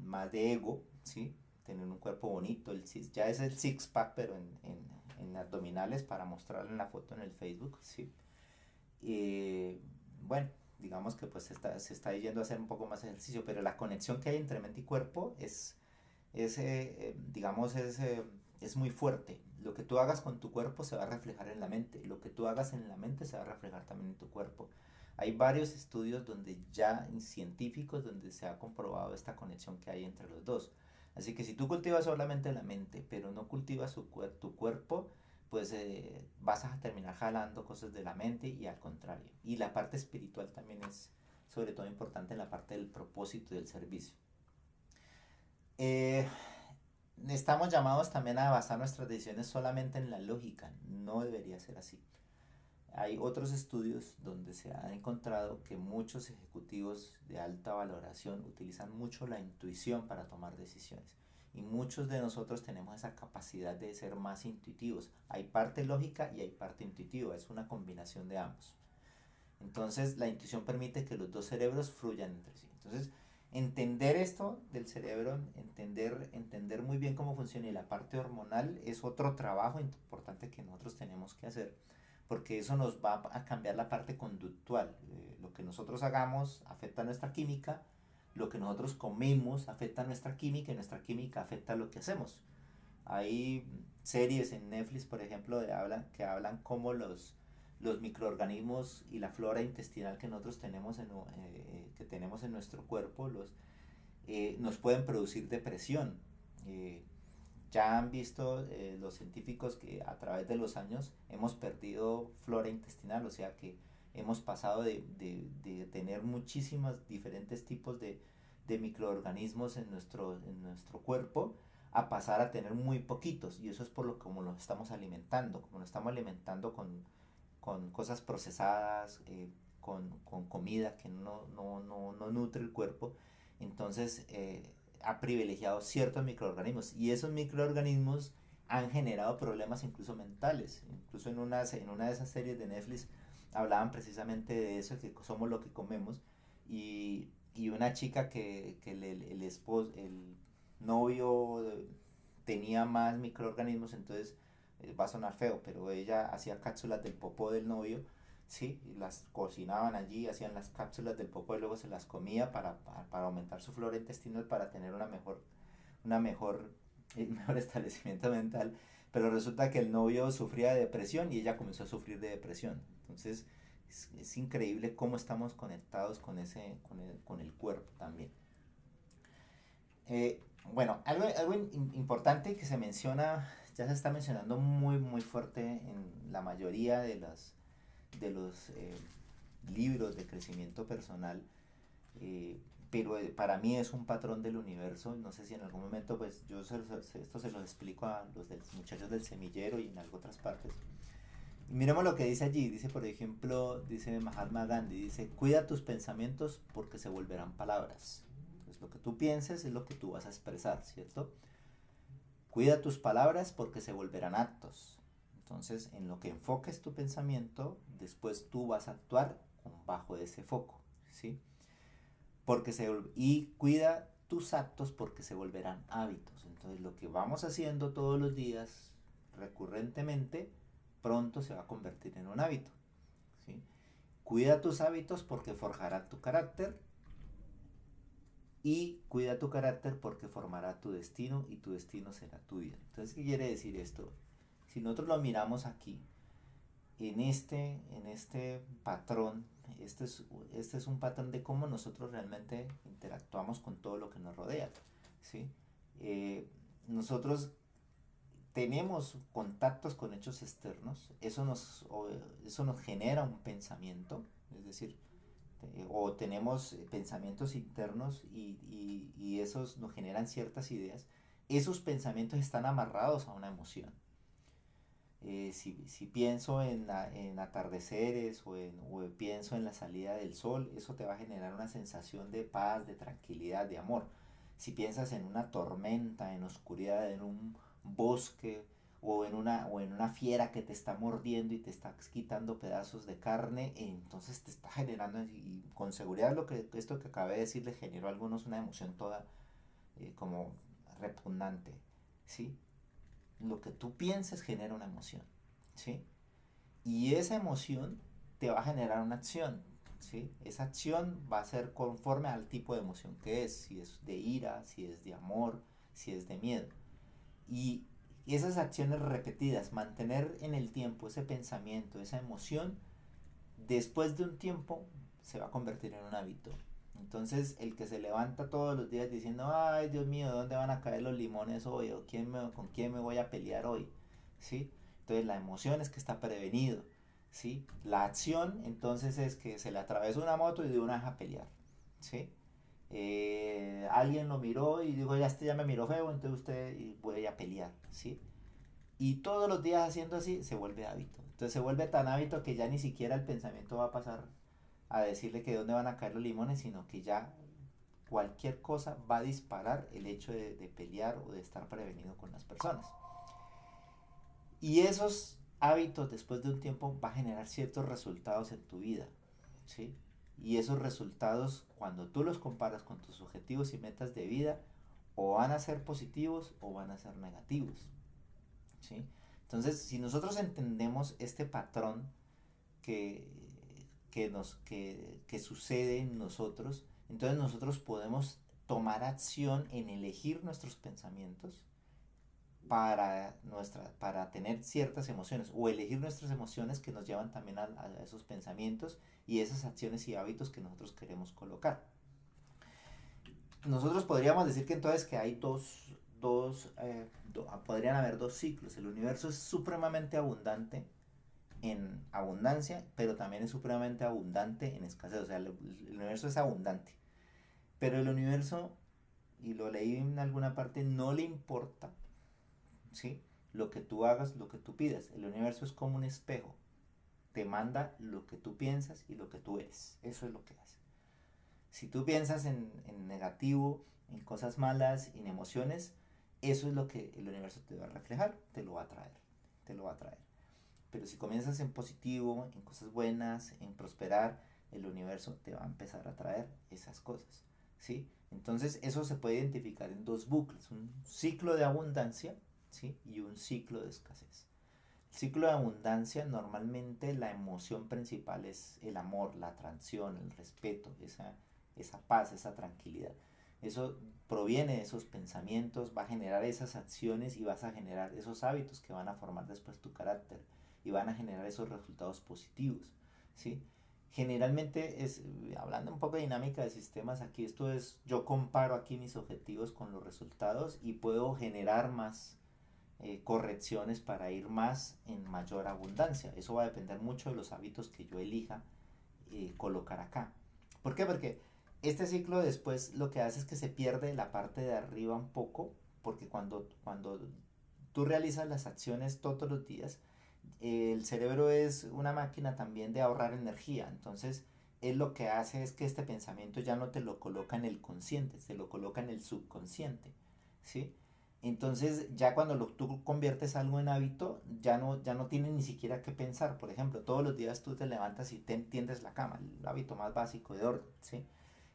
más de ego, ¿sí? Tener un cuerpo bonito, ya es el six pack, pero en abdominales, para mostrarlo en la foto en el Facebook, ¿sí? Bueno, digamos que pues se está yendo a hacer un poco más ejercicio, pero la conexión que hay entre mente y cuerpo digamos, es muy fuerte. Lo que tú hagas con tu cuerpo se va a reflejar en la mente, lo que tú hagas en la mente se va a reflejar también en tu cuerpo. Hay varios estudios científicos donde se ha comprobado esta conexión que hay entre los dos. Así que si tú cultivas solamente la mente, pero no cultivas tu cuerpo, pues vas a terminar jalando cosas de la mente y al contrario. Y la parte espiritual también es sobre todo importante en la parte del propósito y del servicio. Eh, Estamos llamados también a basar nuestras decisiones solamente en la lógica. No debería ser así. Hay otros estudios donde se ha encontrado que muchos ejecutivos de alta valoración utilizan mucho la intuición para tomar decisiones. Y muchos de nosotros tenemos esa capacidad de ser más intuitivos. Hay parte lógica y hay parte intuitiva. Es una combinación de ambos. Entonces la intuición permite que los dos cerebros fluyan entre sí. Entonces entender esto del cerebro, entender muy bien cómo funciona y la parte hormonal es otro trabajo importante que nosotros tenemos que hacer, porque eso nos va a cambiar la parte conductual. Lo que nosotros hagamos afecta a nuestra química, lo que nosotros comemos afecta a nuestra química y nuestra química afecta a lo que hacemos. Hay series en Netflix, por ejemplo, que hablan cómo los microorganismos y la flora intestinal que nosotros tenemos en nuestro cuerpo nos pueden producir depresión. Eh, ya han visto los científicos que a través de los años hemos perdido flora intestinal, o sea que hemos pasado de tener muchísimos diferentes tipos de microorganismos en nuestro cuerpo a pasar a tener muy poquitos, y eso es por lo como nos estamos alimentando, como nos estamos alimentando con cosas procesadas, con comida que no nutre el cuerpo. Entonces ha privilegiado ciertos microorganismos y esos microorganismos han generado problemas incluso mentales. Incluso en una de esas series de Netflix hablaban precisamente de eso, que somos lo que comemos, y una chica que el novio tenía más microorganismos, entonces va a sonar feo, pero ella hacía cápsulas del popó del novio, sí, y las cocinaban allí, hacían las cápsulas del popó y luego se las comía para aumentar su flora intestinal, para tener una mejor, mejor establecimiento mental. Pero resulta que el novio sufría de depresión y ella comenzó a sufrir de depresión. Entonces es increíble cómo estamos conectados con el cuerpo también. Bueno, algo importante que se menciona, ya se está mencionando muy fuerte en la mayoría de los libros de crecimiento personal, pero para mí es un patrón del universo. No sé si en algún momento, pues yo esto se los explico a los muchachos del semillero y en otras partes. Y miremos lo que dice allí. Dice, por ejemplo, dice Mahatma Gandhi, dice: cuida tus pensamientos porque se volverán palabras. Entonces lo que tú pienses es lo que tú vas a expresar, ¿cierto? Cuida tus palabras porque se volverán actos. Entonces, en lo que enfoques tu pensamiento, después tú vas a actuar bajo ese foco, ¿sí? Y cuida tus actos porque se volverán hábitos. Entonces, lo que vamos haciendo todos los días, recurrentemente, pronto se va a convertir en un hábito, ¿sí? Cuida tus hábitos porque forjarán tu carácter, y cuida tu carácter porque formará tu destino y tu destino será tu vida. Entonces, ¿qué quiere decir esto? Si nosotros lo miramos aquí, en este patrón, este es un patrón de cómo nosotros realmente interactuamos con todo lo que nos rodea, ¿sí? Nosotros tenemos contactos con hechos externos, eso nos genera un pensamiento, es decir, o tenemos pensamientos internos y esos nos generan ciertas ideas. Esos pensamientos están amarrados a una emoción. Si pienso en atardeceres o pienso en la salida del sol, eso te va a generar una sensación de paz, de tranquilidad, de amor. Si piensas en una tormenta, en oscuridad, en un bosque o en una fiera que te está mordiendo y te está quitando pedazos de carne, entonces te está generando, y con seguridad esto que acabé de decir le generó a algunos una emoción toda como repugnante, ¿sí? Lo que tú piensas genera una emoción, ¿sí? Y esa emoción te va a generar una acción, ¿sí? Esa acción va a ser conforme al tipo de emoción que es, si es de ira, si es de amor, si es de miedo. Y esas acciones repetidas, mantener en el tiempo ese pensamiento, esa emoción, después de un tiempo se va a convertir en un hábito. Entonces, el que se levanta todos los días diciendo, ay, Dios mío, ¿dónde van a caer los limones hoy? ¿O con quién me voy a pelear hoy? ¿Sí? Entonces, la emoción es que está prevenido, ¿sí? La acción, entonces, es que se le atravesó una moto y de una a pelear, ¿sí? Alguien lo miró y dijo, ya este ya me miró feo, entonces usted y voy a pelear, ¿sí? Y todos los días haciendo así, se vuelve hábito. Entonces, se vuelve tan hábito que ya ni siquiera el pensamiento va a pasar a decirle que dónde van a caer los limones, sino que ya cualquier cosa va a disparar el hecho de pelear o de estar prevenido con las personas. Y esos hábitos después de un tiempo va a generar ciertos resultados en tu vida, ¿sí? Y esos resultados, cuando tú los comparas con tus objetivos y metas de vida, o van a ser positivos o van a ser negativos, ¿sí? Entonces, si nosotros entendemos este patrón que, que sucede en nosotros, entonces nosotros podemos tomar acción en elegir nuestros pensamientos para tener ciertas emociones o elegir nuestras emociones que nos llevan también a esos pensamientos y esas acciones y hábitos que nosotros queremos colocar. Nosotros podríamos decir que entonces que hay podrían haber dos ciclos. El universo es supremamente abundante en abundancia, pero también es supremamente abundante en escasez. O sea, el universo es abundante, pero el universo, y lo leí en alguna parte, no le importa, ¿sí?, lo que tú hagas, lo que tú pidas. El universo es como un espejo, te manda lo que tú piensas y lo que tú eres. Eso es lo que hace. Si tú piensas en negativo, en cosas malas, en emociones, eso es lo que el universo te va a reflejar, te lo va a traer, te lo va a traer. Pero si comienzas en positivo, en cosas buenas, en prosperar, el universo te va a empezar a traer esas cosas, ¿sí? Entonces eso se puede identificar en dos bucles, un ciclo de abundancia, ¿sí?, y un ciclo de escasez. El ciclo de abundancia, normalmente la emoción principal es el amor, la atracción, el respeto, esa paz, esa tranquilidad. Eso proviene de esos pensamientos, va a generar esas acciones y vas a generar esos hábitos que van a formar después tu carácter y van a generar esos resultados positivos, ¿sí? Generalmente es, hablando un poco de dinámica de sistemas, aquí esto es, yo comparo aquí mis objetivos con los resultados y puedo generar más correcciones para ir más en mayor abundancia. Eso va a depender mucho de los hábitos que yo elija colocar acá. ¿Por qué? Porque este ciclo después lo que hace es que se pierde la parte de arriba un poco, porque cuando tú realizas las acciones todos los días, el cerebro es una máquina también de ahorrar energía. Entonces él lo que hace es que este pensamiento ya no te lo coloca en el consciente, se lo coloca en el subconsciente, ¿sí? Entonces ya cuando tú conviertes algo en hábito, ya no tienes ni siquiera que pensar. Por ejemplo, todos los días tú te levantas y te tiendes la cama, el hábito más básico de orden, ¿sí?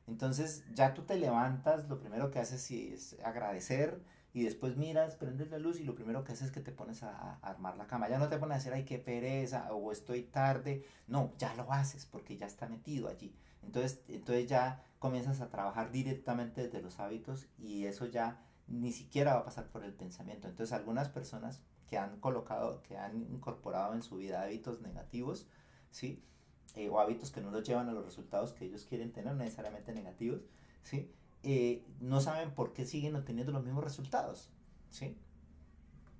Entonces ya tú te levantas, lo primero que haces es agradecer y después miras, prendes la luz y lo primero que haces es que te pones a armar la cama. Ya no te pones a decir, ay, qué pereza o estoy tarde. No, ya lo haces porque ya está metido allí. Entonces ya comienzas a trabajar directamente desde los hábitos y eso ya ni siquiera va a pasar por el pensamiento. Entonces algunas personas que han incorporado en su vida hábitos negativos, ¿sí?, o hábitos que no los llevan a los resultados que ellos quieren tener, no necesariamente negativos, ¿sí?, no saben por qué siguen obteniendo los mismos resultados, ¿sí?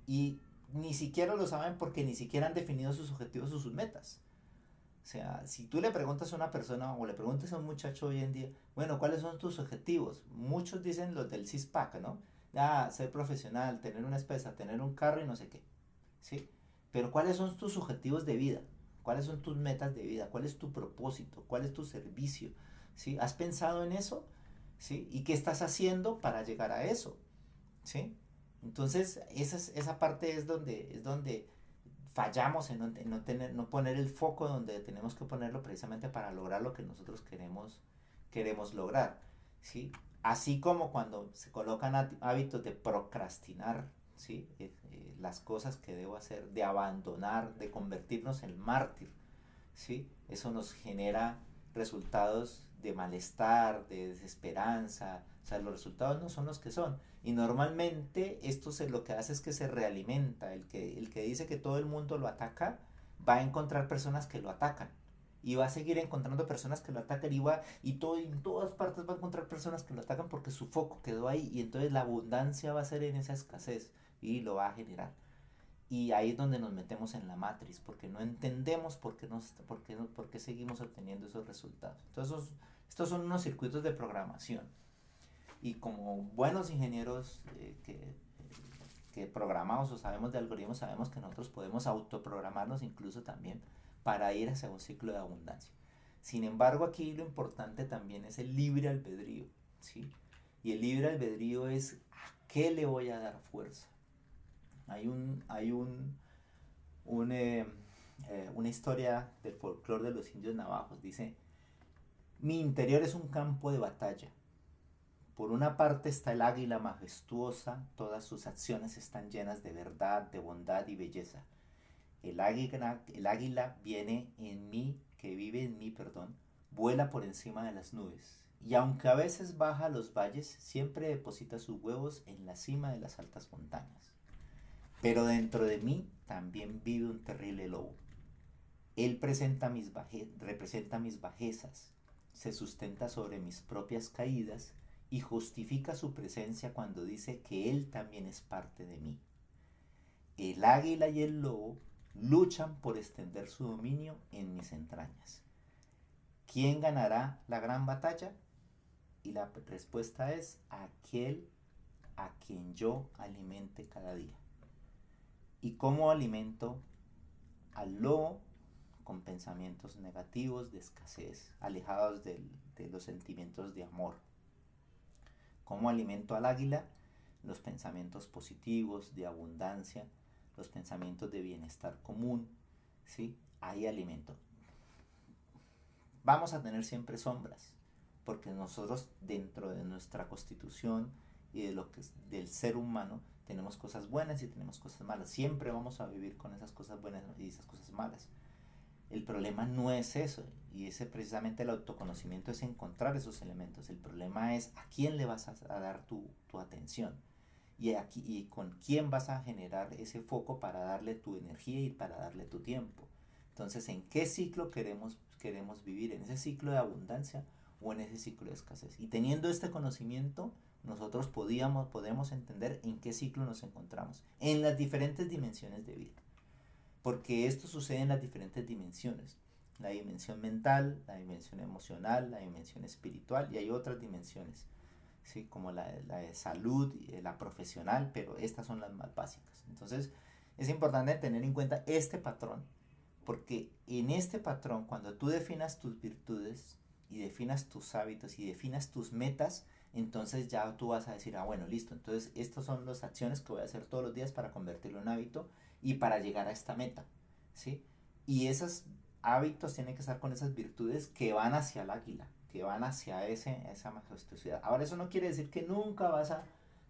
Y ni siquiera lo saben porque ni siquiera han definido sus objetivos o sus metas. O sea, si tú le preguntas a una persona o le preguntas a un muchacho hoy en día, bueno, ¿cuáles son tus objetivos? Muchos dicen los del CISPAC, ¿no? Ser profesional, tener una empresa, tener un carro y no sé qué, ¿sí? Pero ¿cuáles son tus objetivos de vida? ¿Cuáles son tus metas de vida? ¿Cuál es tu propósito? ¿Cuál es tu servicio? ¿Sí? ¿Has pensado en eso? ¿Sí? ¿Y qué estás haciendo para llegar a eso? ¿Sí? Entonces, esa parte es donde fallamos en no poner el foco donde tenemos que ponerlo precisamente para lograr lo que nosotros queremos lograr, ¿sí? Así como cuando se colocan hábitos de procrastinar, ¿sí?, las cosas que debo hacer, de abandonar, de convertirnos en mártir, ¿sí? Eso nos genera resultados de malestar, de desesperanza. O sea, los resultados no son los que son. Y normalmente lo que hace es que se realimenta. El que dice que todo el mundo lo ataca, va a encontrar personas que lo atacan. y va a seguir encontrando personas que lo atacan y en todas partes va a encontrar personas que lo atacan porque su foco quedó ahí y entonces la abundancia va a ser en esa escasez y lo va a generar. Y ahí es donde nos metemos en la matriz, porque no entendemos por qué seguimos obteniendo esos resultados. Entonces, estos son unos circuitos de programación. Y como buenos ingenieros que programamos o sabemos de algoritmos, sabemos que nosotros podemos autoprogramarnos incluso también para ir hacia un ciclo de abundancia. Sin embargo, aquí lo importante también es el libre albedrío, ¿sí? Y el libre albedrío es ¿a qué le voy a dar fuerza? Una historia del folclore de los indios navajos. Dice, mi interior es un campo de batalla. Por una parte está el águila majestuosa, todas sus acciones están llenas de verdad, de bondad y belleza. El águila viene en mí, que vive en mí, perdón, vuela por encima de las nubes. Y aunque a veces baja a los valles, siempre deposita sus huevos en la cima de las altas montañas. Pero dentro de mí también vive un terrible lobo. Él representa mis bajezas, se sustenta sobre mis propias caídas y justifica su presencia cuando dice que él también es parte de mí. El águila y el lobo luchan por extender su dominio en mis entrañas. ¿Quién ganará la gran batalla? Y la respuesta es aquel a quien yo alimente cada día. ¿Y cómo alimento al lobo? Con pensamientos negativos, de escasez, alejados de los sentimientos de amor. ¿Cómo alimento al águila? Los pensamientos positivos, de abundancia, los pensamientos de bienestar común, ¿sí? Hay alimento. Vamos a tener siempre sombras, porque nosotros dentro de nuestra constitución y de lo que es del ser humano tenemos cosas buenas y tenemos cosas malas. Siempre vamos a vivir con esas cosas buenas y esas cosas malas. El problema no es eso, y ese precisamente el autoconocimiento es encontrar esos elementos. El problema es a quién le vas a dar tu atención y con quién vas a generar ese foco para darle tu energía y para darle tu tiempo. Entonces, ¿en qué ciclo queremos vivir? ¿En ese ciclo de abundancia o en ese ciclo de escasez? Y teniendo este conocimiento, nosotros podemos entender en qué ciclo nos encontramos, en las diferentes dimensiones de vida. Porque esto sucede en las diferentes dimensiones. La dimensión mental, la dimensión emocional, la dimensión espiritual y hay otras dimensiones, ¿sí? Como la de salud, la profesional, pero estas son las más básicas. Entonces es importante tener en cuenta este patrón, porque en este patrón, cuando tú definas tus virtudes y definas tus hábitos y definas tus metas, entonces ya tú vas a decir, bueno, listo, entonces estas son las acciones que voy a hacer todos los días para convertirlo en hábito y para llegar a esta meta, ¿sí? Y esos hábitos tienen que estar con esas virtudes que van hacia el águila, que van hacia esa majestuosidad. Ahora, eso no quiere decir que nunca vas a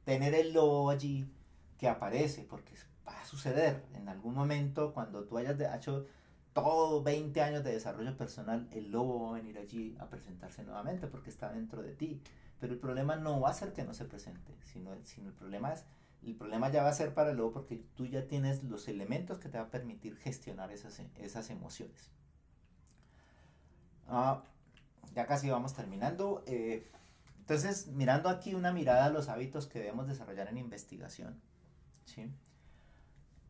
tener el lobo allí que aparece, porque va a suceder en algún momento cuando tú hayas hecho todo 20 años de desarrollo personal, el lobo va a venir allí a presentarse nuevamente porque está dentro de ti. Pero el problema no va a ser que no se presente, sino el problema ya va a ser para el lobo porque tú ya tienes los elementos que te va a permitir gestionar esas emociones. Ya casi vamos terminando. Entonces, mirando aquí una mirada a los hábitos que debemos desarrollar en investigación, ¿sí?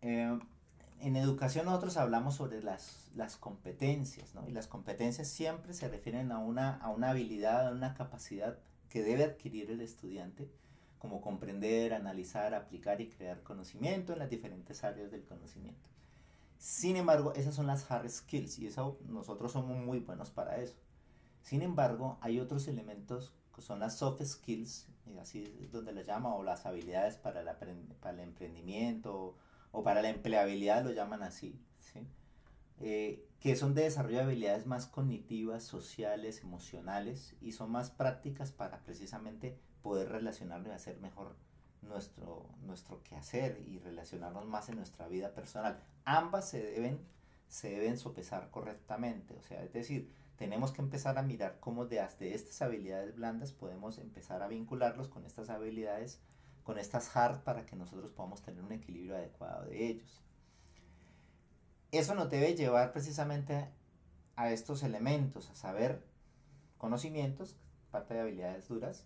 En educación nosotros hablamos sobre las competencias, ¿no? Y las competencias siempre se refieren a una habilidad, a una capacidad que debe adquirir el estudiante, como comprender, analizar, aplicar y crear conocimiento en las diferentes áreas del conocimiento. Sin embargo, esas son las hard skills y eso, nosotros somos muy buenos para eso. Sin embargo, hay otros elementos que son las soft skills, y así es donde las llama, o las habilidades para el emprendimiento o para la empleabilidad, lo llaman así, ¿sí? Que son de desarrollo de habilidades más cognitivas, sociales, emocionales y son más prácticas para precisamente poder relacionarnos y hacer mejor nuestro quehacer y relacionarnos más en nuestra vida personal. Ambas se deben sopesar correctamente, o sea, es decir, tenemos que empezar a mirar cómo desde estas habilidades blandas podemos empezar a vincularlos con estas habilidades, con estas hard, para que nosotros podamos tener un equilibrio adecuado de ellos. Eso nos debe llevar precisamente a estos elementos, a saber, conocimientos, parte de habilidades duras,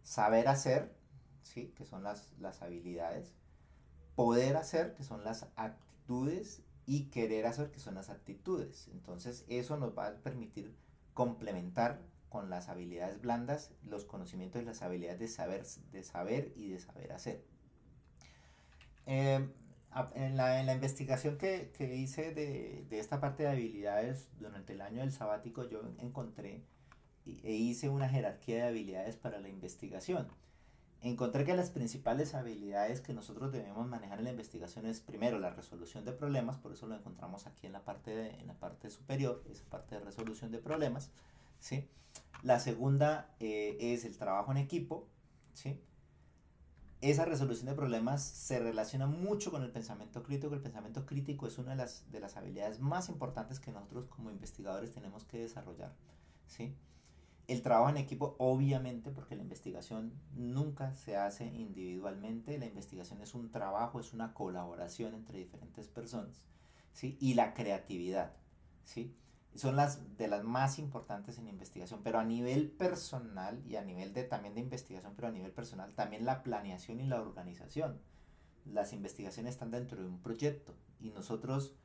saber hacer, ¿sí? Que son las habilidades, poder hacer, que son las actitudes, y querer hacer, que son las actitudes. Entonces eso nos va a permitir complementar con las habilidades blandas los conocimientos y las habilidades de saber y de saber hacer. En la investigación que hice de esta parte de habilidades durante el año del sabático, yo encontré e hice una jerarquía de habilidades para la investigación. Encontré que las principales habilidades que nosotros debemos manejar en la investigación es primero la resolución de problemas, por eso lo encontramos aquí en la parte superior, esa parte de resolución de problemas, ¿sí? La segunda es el trabajo en equipo, ¿sí? Esa resolución de problemas se relaciona mucho con el pensamiento crítico. El pensamiento crítico es una de las habilidades más importantes que nosotros como investigadores tenemos que desarrollar, ¿sí? El trabajo en equipo, obviamente, porque la investigación nunca se hace individualmente, la investigación es un trabajo, es una colaboración entre diferentes personas, ¿sí? Y la creatividad, ¿sí? Son de las más importantes en investigación, pero a nivel personal y a nivel también de investigación, pero a nivel personal también la planeación y la organización. Las investigaciones están dentro de un proyecto y nosotros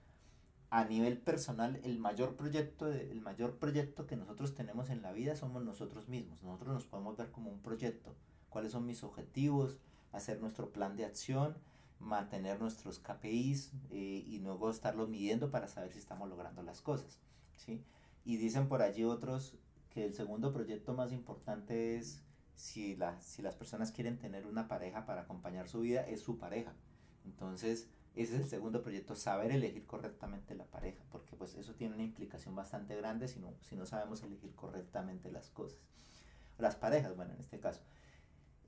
a nivel personal el mayor proyecto que nosotros tenemos en la vida somos nosotros mismos. Nosotros nos podemos ver como un proyecto. ¿Cuáles son mis objetivos? Hacer nuestro plan de acción, mantener nuestros KPIs y luego estarlo midiendo para saber si estamos logrando las cosas, ¿sí? Y dicen por allí otros que el segundo proyecto más importante es si las personas quieren tener una pareja para acompañar su vida, es su pareja. Entonces, ese es el segundo proyecto, saber elegir correctamente la pareja, porque pues eso tiene una implicación bastante grande si no sabemos elegir correctamente las cosas. Las parejas, bueno, en este caso.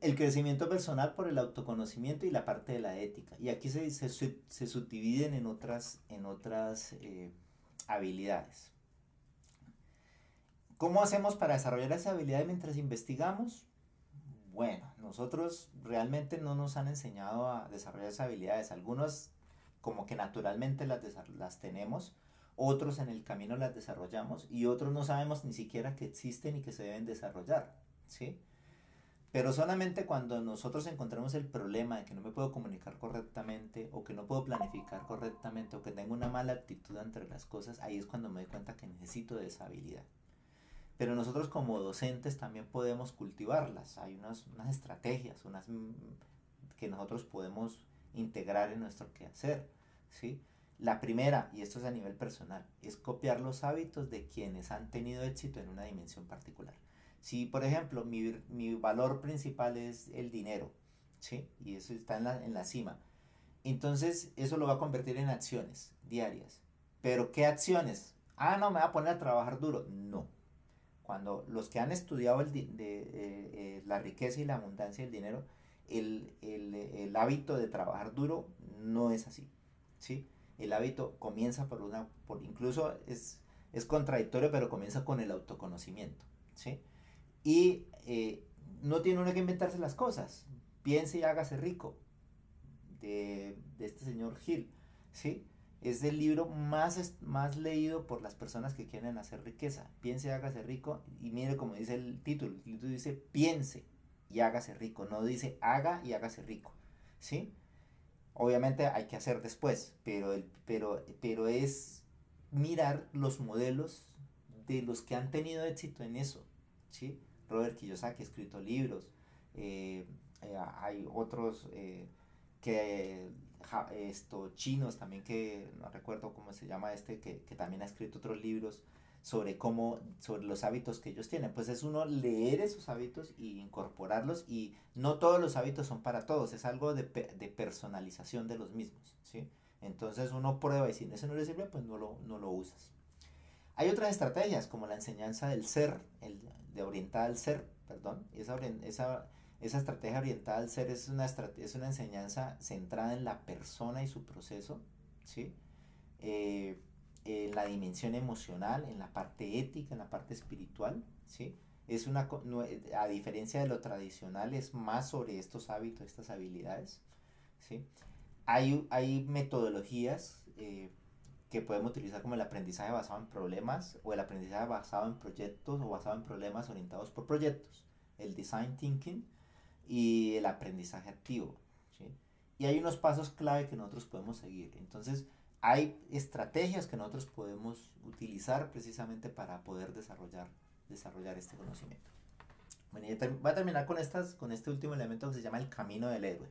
El crecimiento personal por el autoconocimiento y la parte de la ética. Y aquí se subdividen en otras habilidades. ¿Cómo hacemos para desarrollar esas habilidades mientras investigamos? Bueno, nosotros realmente no nos han enseñado a desarrollar esas habilidades. Algunos como que naturalmente las tenemos, otros en el camino las desarrollamos y otros no sabemos ni siquiera que existen y que se deben desarrollar, ¿sí? Pero solamente cuando nosotros encontramos el problema de que no me puedo comunicar correctamente o que no puedo planificar correctamente o que tengo una mala actitud entre las cosas, ahí es cuando me doy cuenta que necesito de esa habilidad. Pero nosotros como docentes también podemos cultivarlas. Hay unas estrategias, que nosotros podemos integrar en nuestro quehacer, ¿sí? La primera, y esto es a nivel personal, es copiar los hábitos de quienes han tenido éxito en una dimensión particular. Si, por ejemplo, mi valor principal es el dinero, ¿sí? Y eso está en la cima. Entonces, eso lo va a convertir en acciones diarias. ¿Pero qué acciones? Ah, no, me voy a poner a trabajar duro. No. Cuando los que han estudiado la riqueza y la abundancia del dinero, el hábito de trabajar duro no es así, ¿sí? El hábito comienza incluso es contradictorio, pero comienza con el autoconocimiento, ¿sí? Y no tiene uno que inventarse las cosas. Piense y hágase rico, de este señor Hill, ¿sí? Es el libro más leído por las personas que quieren hacer riqueza. Piense y hágase rico. Y mire como dice el título. El título dice piense y hágase rico. No dice haga y hágase rico, ¿sí? Obviamente hay que hacer después. Pero es mirar los modelos de los que han tenido éxito en eso, ¿sí? Robert Kiyosaki ha escrito libros. Hay otros chinos también, que no recuerdo cómo se llama que también ha escrito otros libros sobre los hábitos que ellos tienen. Pues es uno leer esos hábitos y incorporarlos, y no todos los hábitos son para todos, es algo de personalización de los mismos, ¿sí? Entonces uno prueba y si ese no le sirve, pues no lo usas. Hay otras estrategias como la enseñanza del ser, de orientada al ser, perdón. Esa estrategia orientada al ser es una enseñanza centrada en la persona y su proceso, ¿sí? En la dimensión emocional, en la parte ética, en la parte espiritual, ¿sí? A diferencia de lo tradicional, es más sobre estos hábitos, estas habilidades, ¿sí? Hay metodologías que podemos utilizar como el aprendizaje basado en problemas o el aprendizaje basado en proyectos o basado en problemas orientados por proyectos, el design thinking y el aprendizaje activo, ¿sí? Y hay unos pasos clave que nosotros podemos seguir. Entonces, hay estrategias que nosotros podemos utilizar precisamente para poder desarrollar este conocimiento. Bueno, y voy a terminar con este último elemento que se llama el camino del héroe.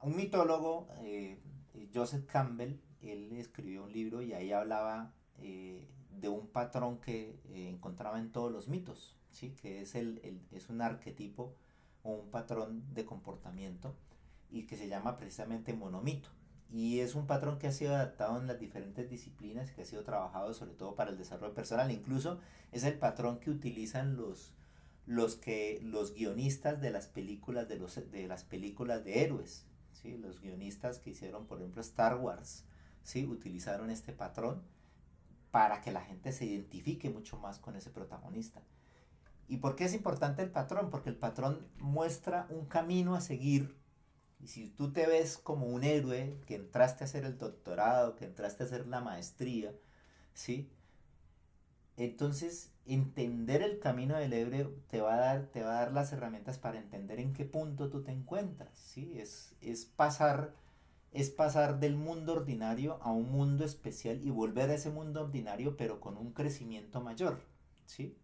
Un mitólogo, Joseph Campbell, él escribió un libro y ahí hablaba de un patrón que encontraba en todos los mitos, ¿sí? Que es un arquetipo o un patrón de comportamiento y que se llama precisamente monomito. Y es un patrón que ha sido adaptado en las diferentes disciplinas, que ha sido trabajado sobre todo para el desarrollo personal. Incluso es el patrón que utilizan los guionistas de las películas de las películas de héroes, ¿sí? Los guionistas que hicieron, por ejemplo, Star Wars, ¿sí? Utilizaron este patrón para que la gente se identifique mucho más con ese protagonista. ¿Y por qué es importante el patrón? Porque el patrón muestra un camino a seguir. Y si tú te ves como un héroe que entraste a hacer el doctorado, que entraste a hacer la maestría, ¿sí? Entonces, entender el camino del héroe te va a dar las herramientas para entender en qué punto tú te encuentras, ¿sí? Es pasar del mundo ordinario a un mundo especial y volver a ese mundo ordinario, pero con un crecimiento mayor, ¿sí?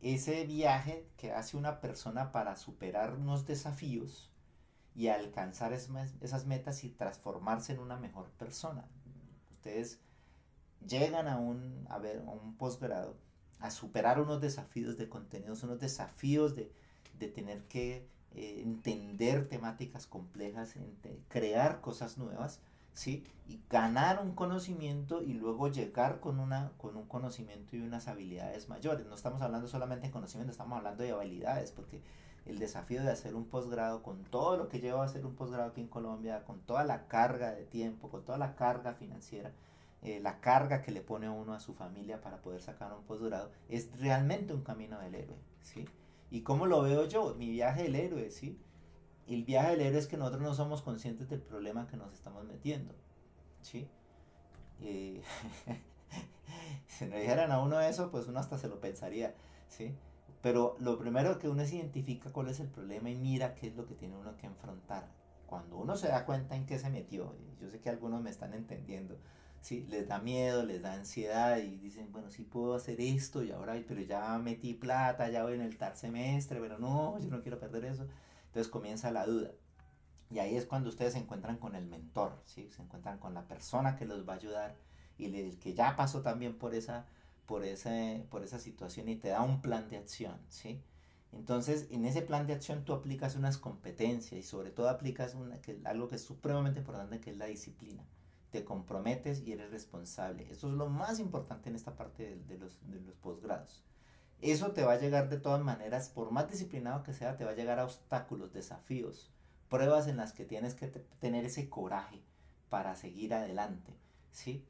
Ese viaje que hace una persona para superar unos desafíos y alcanzar esas metas y transformarse en una mejor persona. Ustedes llegan a un posgrado a superar unos desafíos de contenidos, unos desafíos de tener que entender temáticas complejas, crear cosas nuevas, ¿sí? Y ganar un conocimiento y luego llegar con un conocimiento y unas habilidades mayores. No estamos hablando solamente de conocimiento, estamos hablando de habilidades, porque el desafío de hacer un posgrado, con todo lo que lleva a hacer un posgrado aquí en Colombia, con toda la carga de tiempo, con toda la carga financiera, la carga que le pone uno a su familia para poder sacar un posgrado, es realmente un camino del héroe, ¿sí? ¿Y cómo lo veo yo? Mi viaje del héroe, ¿sí? El viaje del héroe es que nosotros no somos conscientes del problema que nos estamos metiendo, ¿sí? Si no dijeran a uno eso, pues uno hasta se lo pensaría, ¿sí? Pero lo primero que uno es identifica cuál es el problema y mira qué es lo que tiene uno que enfrentar. Cuando uno se da cuenta en qué se metió, yo sé que algunos me están entendiendo, ¿sí? Les da miedo, les da ansiedad y dicen, bueno, sí puedo hacer esto y ahora, pero ya metí plata, ya voy en el tercer semestre, pero no, yo no quiero perder eso. Entonces comienza la duda. Y ahí es cuando ustedes se encuentran con el mentor, ¿sí? Se encuentran con la persona que los va a ayudar y el que ya pasó también por esa situación y te da un plan de acción, ¿sí? Entonces, en ese plan de acción tú aplicas unas competencias y sobre todo aplicas algo que es supremamente importante, que es la disciplina. Te comprometes y eres responsable. Eso es lo más importante en esta parte de los posgrados. Eso te va a llegar de todas maneras, por más disciplinado que sea, te va a llegar a obstáculos, desafíos, pruebas en las que tienes que tener ese coraje para seguir adelante, ¿sí?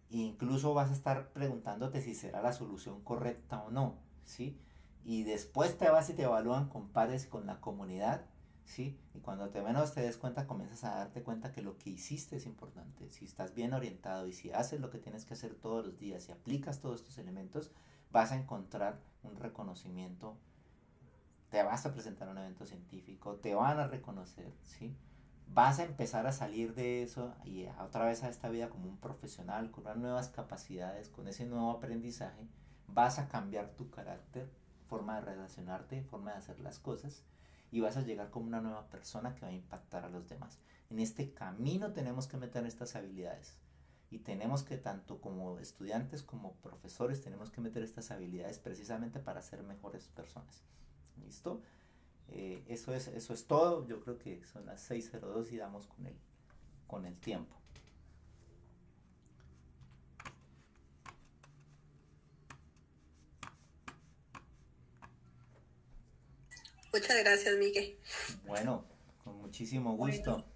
E incluso vas a estar preguntándote si será la solución correcta o no, ¿sí? Y después te vas y te evalúan con pares, con la comunidad, ¿sí? Y cuando menos te des cuenta, comienzas a darte cuenta que lo que hiciste es importante. Si estás bien orientado y si haces lo que tienes que hacer todos los días y aplicas todos estos elementos, vas a encontrar un reconocimiento. Te vas a presentar a un evento científico, te van a reconocer, ¿sí? Vas a empezar a salir de eso y otra vez a esta vida como un profesional, con unas nuevas capacidades, con ese nuevo aprendizaje. Vas a cambiar tu carácter, forma de relacionarte, forma de hacer las cosas, y vas a llegar como una nueva persona que va a impactar a los demás. En este camino tenemos que meter estas habilidades y tenemos que, tanto como estudiantes como profesores, tenemos que meter estas habilidades precisamente para ser mejores personas. ¿Listo? Eso es todo. Yo creo que son las 6:02 y damos con el tiempo. Muchas gracias, Miguel. Bueno, con muchísimo gusto. Bueno,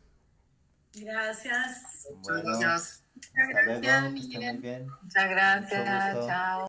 gracias. Bueno, Muchas gracias. hasta luego, que estén muy bien. Muchas gracias, chao.